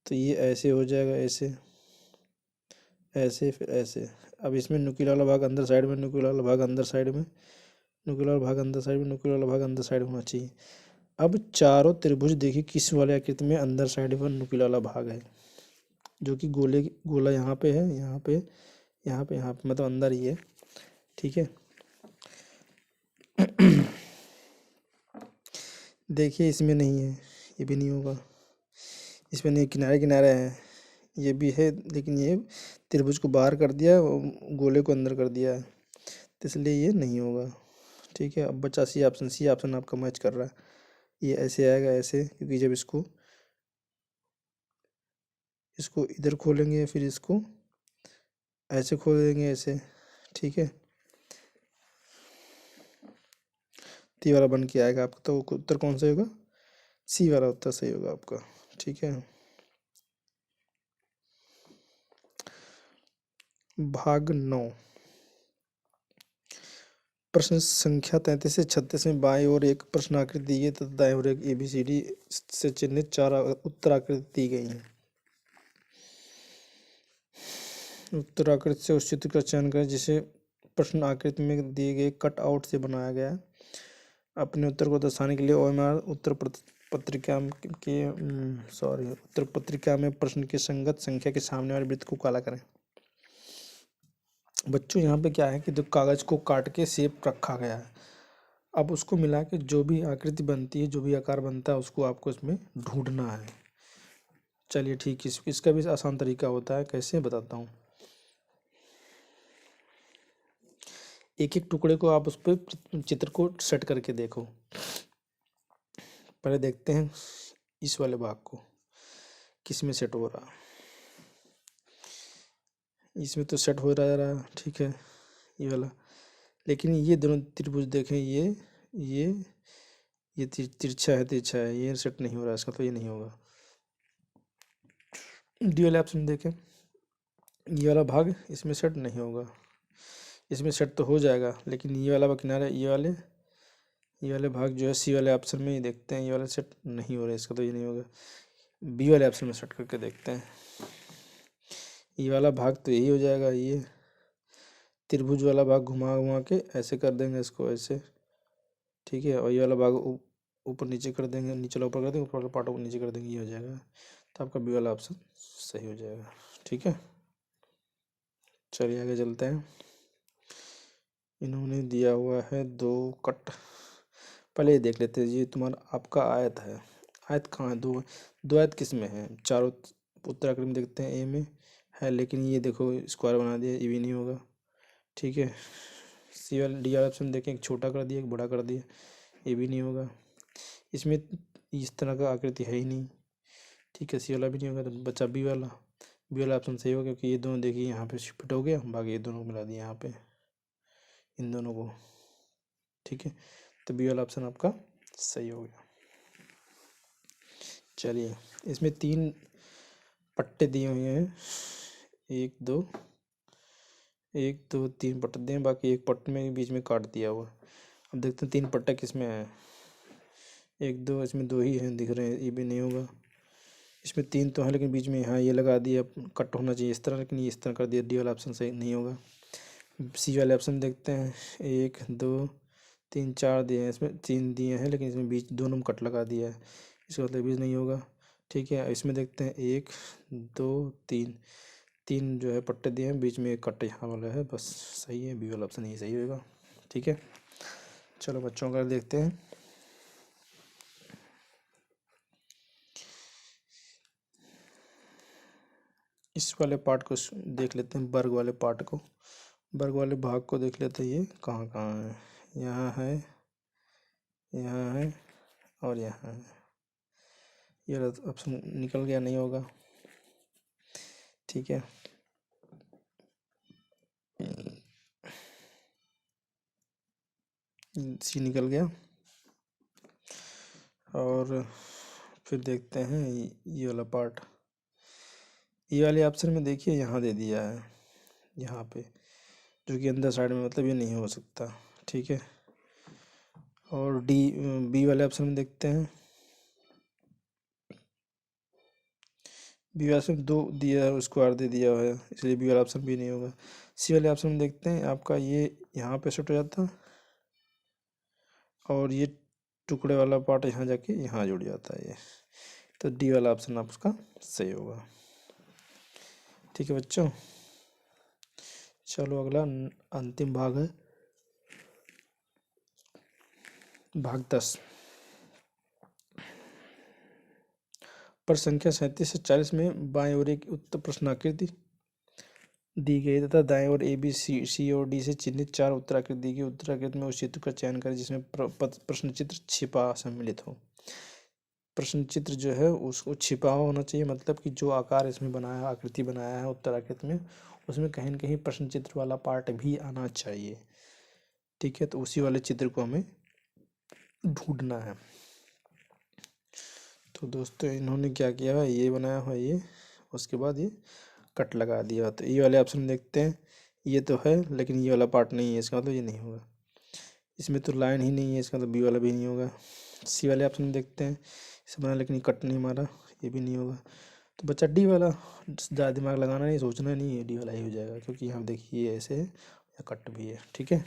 तो ये ऐसे हो जाएगा, ऐसे ऐसे फिर ऐसे। अब इसमें नुकीला वाला भाग अंदर साइड में, नुकीला वाला भाग अंदर साइड में, नुकीला वाला भाग अंदर साइड में, नुकीला वाला भाग अंदर साइड में होना चाहिए। अब चारों त्रिभुज देखिए किस वाले आकृति में अंदर साइड पर नुकीला वाला भाग है, जो कि गोला यहाँ पे है, यहाँ पे, यहाँ पे, यहाँ पे, मतलब अंदर ही है। ठीक है, देखिए इसमें नहीं है, ये भी नहीं होगा, इसमें नहीं, किनारे किनारे है, ये भी है, लेकिन ये त्रिभुज को बाहर कर दिया, गोले को अंदर कर दिया है, तो इसलिए ये नहीं होगा। ठीक है, अब बचा सी ऑप्शन। सी ऑप्शन आपका मैच कर रहा है, ये ऐसे आएगा, ऐसे, क्योंकि जब इसको इधर खोलेंगे फिर इसको ऐसे खोल देंगे, ऐसे। ठीक है, ती वाला बन के आएगा आपका, तो उत्तर कौन सा होगा, सी वाला उत्तर सही होगा आपका। ठीक है, भाग 9, प्रश्न संख्या 33 से 36 में बाएं ओर एक प्रश्न आकृति दी गई तथा दाएं ओर एक ABCD से चिन्हित 4 उत्तर आकृति दी गई हैं। उत्तर आकृति से उस चित्र का चयन करें जिसे प्रश्न आकृति में दिए गए कट आउट से बनाया गया है। अपने उत्तर को दर्शाने के लिए OMR उत्तर पत्रिका में प्रश्न की संगत संख्या के सामने वाले वृत्त को काला करें। बच्चों यहाँ पे क्या है कि जो कागज को काट के शेप रखा गया है, अब उसको मिला के जो भी आकृति बनती है, जो भी आकार बनता है, उसको आपको इसमें ढूंढना है। चलिए ठीक है, इसका भी आसान तरीका होता है, कैसे बताता हूँ। एक एक टुकड़े को आप उस पर चित्र को सेट करके देखो। पहले देखते हैं इस वाले भाग को किस में सेट हो रहा, इसमें तो सेट हो रहा। ठीक है, ये वाला, लेकिन ये दोनों त्रिभुज देखें, ये तिरछा है, ये सेट नहीं हो रहा इसका, तो ये नहीं होगा। डी वाले ऑप्शन देखें, ये वाला भाग इसमें सेट नहीं होगा, इसमें सेट तो हो जाएगा, लेकिन ये वाला किनारे, ये वाले भाग जो है सी वाले ऑप्शन में ही देखते हैं, ये वाला सेट नहीं हो रहा है इसका, तो ये नहीं होगा। बी वाले ऑप्शन में सेट करके देखते हैं, ये वाला भाग तो यही हो जाएगा, ये त्रिभुज वाला भाग घुमा घुमा के ऐसे कर देंगे इसको, ऐसे। ठीक है, और ये वाला भाग ऊपर नीचे कर देंगे, नीचे वाला ऊपर कर देंगे, ऊपर वाला पार्ट ऊपर नीचे कर देंगे, ये हो जाएगा। तो आपका बी वाला ऑप्शन सही हो जाएगा। ठीक है, चलिए आगे चलते हैं। इन्होंने दिया हुआ है 2 कट, पहले ये देख लेते हैं। ये तुम्हारा आपका आयत है, आयत कहाँ है, दो आयत किस में है, चारों उत्तराखंड में देखते हैं, ए में है, लेकिन ये देखो स्क्वायर बना दिया, ये भी नहीं होगा। ठीक है, सी वाला डी वाला ऑप्शन देखें, एक छोटा कर दिया, एक बड़ा कर दिया, ये भी नहीं होगा। इसमें इस तरह का आकृति है ही नहीं। ठीक है, सी वाला भी नहीं होगा, तो बचा बी वाला ऑप्शन सही होगा, क्योंकि ये दोनों देखिए यहाँ पे फिट हो गया, बाकी ये दोनों को मिला दिया यहाँ पे, इन दोनों को। ठीक है, तो बी वाला ऑप्शन आपका सही हो गया। चलिए, इसमें 3 पट्टे दिए हुए हैं, 1 2 3 पट्टे दिए, बाकी एक पट्टे में बीच में काट दिया हुआ। अब देखते हैं 3 पट्टे किस में है, 1 2, इसमें 2 ही हैं दिख रहे हैं, ये भी नहीं होगा। इसमें 3 तो है, लेकिन बीच में यहाँ ये लगा दिया, कट होना चाहिए इस तरह, लेकिन ये इस तरह कर दिया, डी वाला ऑप्शन सही नहीं होगा। सी वाले ऑप्शन देखते हैं, 1 2 3 4 दिए हैं, इसमें 3 दिए हैं, लेकिन इसमें बीच दोनों में कट लगा दिया है, इसका मतलब भी नहीं होगा। ठीक है, इसमें देखते हैं 1 2 3 जो है पट्टे दिए हैं, बीच में एक कट यहाँ वाला है, बस सही है, बी वाला ऑप्शन ही सही होगा। ठीक है, चलो बच्चों का देखते हैं। इस वाले पार्ट को देख लेते हैं, वर्ग वाले पार्ट को, वर्ग वाले भाग को देख लेते हैं। ये कहाँ कहाँ है, यहाँ है, यहाँ है और यहाँ है। ये ऑप्शन निकल गया, नहीं होगा, ठीक है। सी निकल गया। और फिर देखते हैं ये वाला पार्ट। ये वाले ऑप्शन में देखिए यहाँ दे दिया है, यहाँ पे, जो कि अंदर साइड में, मतलब ये नहीं हो सकता, ठीक है। और बी वाले ऑप्शन में देखते हैं, बी वाले ऑप्शन 2 दिया है, स्क्वायर दे दिया है, इसलिए बी वाला ऑप्शन भी नहीं होगा। सी वाले ऑप्शन में देखते हैं, आपका ये यहाँ पे सेट हो जाता और ये टुकड़े वाला पार्ट यहाँ जाके यहाँ जुड़ जाता है ये, तो डी वाला ऑप्शन आपका सही होगा, ठीक है बच्चों। चलो अगला अंतिम भाग है, भाग 10। पर संख्या 37 से 40 में बाएं ओर एक उत्तर प्रश्नाकृति दी गई तथा दाएं ओर ए बी सी और डी से चिन्हित 4 उत्तराकृति दी गई। उत्तराकृति में उस चित्र का चयन करें जिसमें प्रश्न चित्र छिपा सम्मिलित हो। प्रश्न चित्र जो है उसको छिपा होना चाहिए, मतलब कि जो आकार इसमें बनाया, आकृति बनाया है उत्तराकृति में, उसमें कहीं न कहीं प्रश्न चित्र वाला पार्ट भी आना चाहिए, ठीक है। तो उसी वाले चित्र को हमें ढूंढना है। तो दोस्तों इन्होंने क्या किया है, ये बनाया हुआ ये, उसके बाद ये कट लगा दिया। तो ये वाले ऑप्शन देखते हैं, ये तो है लेकिन ये वाला पार्ट नहीं है, इसका मतलब ये नहीं होगा। इसमें तो लाइन ही नहीं है, इसका मतलब बी वाला भी नहीं होगा। सी वाले ऑप्शन देखते हैं, इसे बना लेकिन कट नहीं मारा, ये भी नहीं होगा। तो बच्चा डी वाला, ज़्यादा दिमाग लगाना नहीं, सोचना नहीं है, डी वाला ही हो जाएगा, क्योंकि यहाँ देखिए ऐसे है या कट भी है, ठीक है।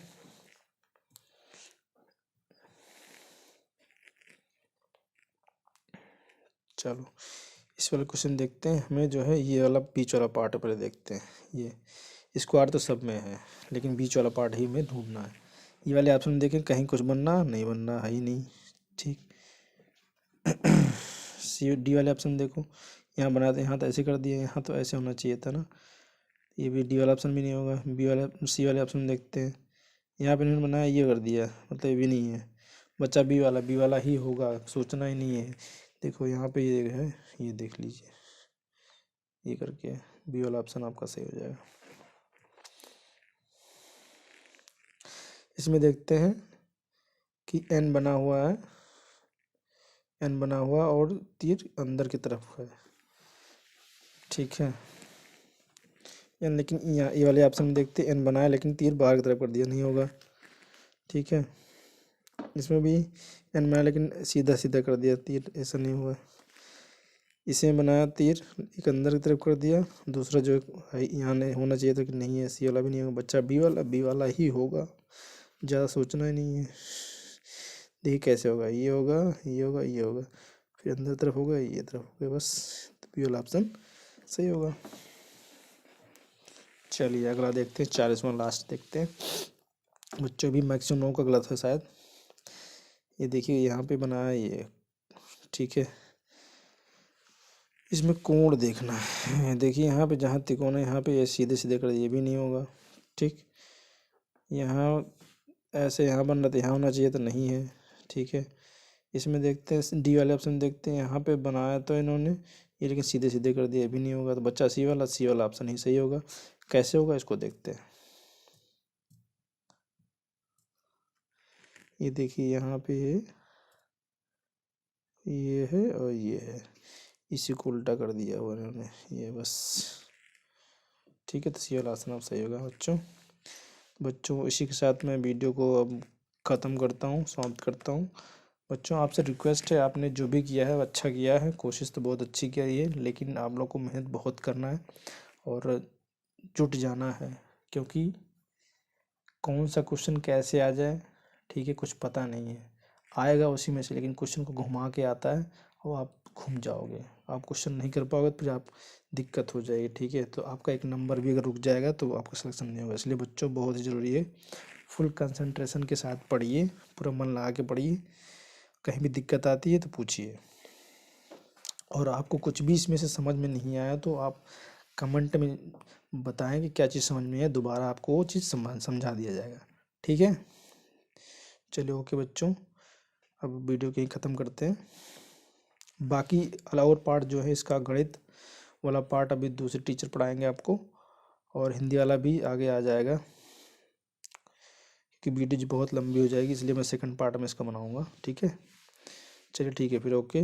चलो इस वाला क्वेश्चन देखते हैं। हमें जो है ये वाला बीच वाला पार्ट पहले देखते हैं। ये स्क्वायर तो सब में है, लेकिन बीच वाला पार्ट ही हमें ढूंढना है। ये वाले ऑप्शन देखें, कहीं कुछ बनना नहीं, बनना है ही नहीं, ठीक। सी डी वाले ऑप्शन देखो, यहाँ बना दे, यहाँ तो ऐसे कर दिए, यहाँ तो ऐसे होना चाहिए था ना, ये भी डी वाला ऑप्शन भी नहीं होगा। बी वाले सी वाले ऑप्शन देखते हैं, यहाँ पे इन्होंने बनाया, ये कर दिया, मतलब ये भी नहीं है। बच्चा बी वाला ही होगा, सोचना ही नहीं है। देखो यहाँ पे ये है, ये देख लीजिए, ये करके बी वाला ऑप्शन आपका सही हो जाएगा। इसमें देखते हैं कि एन बना हुआ है, एन बना हुआ और तीर अंदर की तरफ है, ठीक है। एन, लेकिन यहाँ ये वाले ऑप्शन में देखते हैं, एन बनाया लेकिन तीर बाहर की तरफ कर दिया, नहीं होगा, ठीक है। इसमें भी एन बनाया लेकिन सीधा सीधा कर दिया तीर, ऐसा नहीं हुआ। इसे बनाया तीर एक अंदर की तरफ कर दिया, दूसरा जो है यहाँ नहीं होना चाहिए था कि नहीं है, सी वाला भी नहीं होगा। बच्चा बी वाला ही होगा, ज़्यादा सोचना ही नहीं है। देखिए कैसे होगा, ये होगा, ये होगा, ये होगा, फिर अंदर तरफ होगा, ये तरफ होगा, बस। तो बी वाला ऑप्शन सही होगा। चलिए अगला देखते हैं, 40वां लास्ट देखते हैं। बच्चों भी मैक्सिमम 9 का गलत है शायद। ये देखिए यहाँ पे बनाया ये, ठीक है। इसमें कोण देखना है, देखिए यहाँ पे जहाँ त्रिकोण है यहाँ पे ये सीधे सीधे कर दिए, ये भी नहीं होगा, ठीक। यहाँ ऐसे यहाँ बन रहा था, यहाँ होना चाहिए तो नहीं है, ठीक है। इसमें देखते हैं डी वाले ऑप्शन देखते हैं, यहाँ पे बनाया तो इन्होंने ये, लेकिन सीधे सीधे कर दिया, ये भी नहीं होगा। तो बच्चा सी वाला ऑप्शन ही सही होगा। कैसे होगा इसको देखते हैं। ये देखिए यहाँ पे ये है और ये है, इसी को उल्टा कर दिया हुआ इन्होंने, ये बस, ठीक है। तो सी वाला ऑप्शन आप सही होगा बच्चों इसी के साथ मैं वीडियो को अब ख़त्म करता हूँ, समाप्त करता हूँ। बच्चों आपसे रिक्वेस्ट है, आपने जो भी किया है अच्छा किया है, कोशिश तो बहुत अच्छी की है, लेकिन आप लोग को मेहनत बहुत करना है और जुट जाना है, क्योंकि कौन सा क्वेश्चन कैसे आ जाए, ठीक है, कुछ पता नहीं है। आएगा उसी में से, लेकिन क्वेश्चन को घुमा के आता है और आप घूम जाओगे, आप क्वेश्चन नहीं कर पाओगे, फिर आप दिक्कत हो जाएगी, ठीक है। तो आपका एक नंबर भी अगर रुक जाएगा तो आपका सिलेक्शन नहीं होगा। इसलिए बच्चों बहुत ही ज़रूरी है, फुल कंसंट्रेशन के साथ पढ़िए, पूरा मन लगा के पढ़िए। कहीं भी दिक्कत आती है तो पूछिए, और आपको कुछ भी इसमें से समझ में नहीं आया तो आप कमेंट में बताएं कि क्या चीज़ समझ में है, दोबारा आपको वो चीज़ समझा दिया जाएगा। ठीक है, चलिए ओके बच्चों, अब वीडियो को यहीं ख़त्म करते हैं। बाकी और पार्ट जो है इसका गणित वाला पार्ट अभी दूसरे टीचर पढ़ाएंगे आपको, और हिंदी वाला भी आगे आ जाएगा, क्योंकि वीडियो बहुत लंबी हो जाएगी, इसलिए मैं सेकंड पार्ट में इसका बनाऊंगा। ठीक है, चलिए ठीक है फिर, ओके।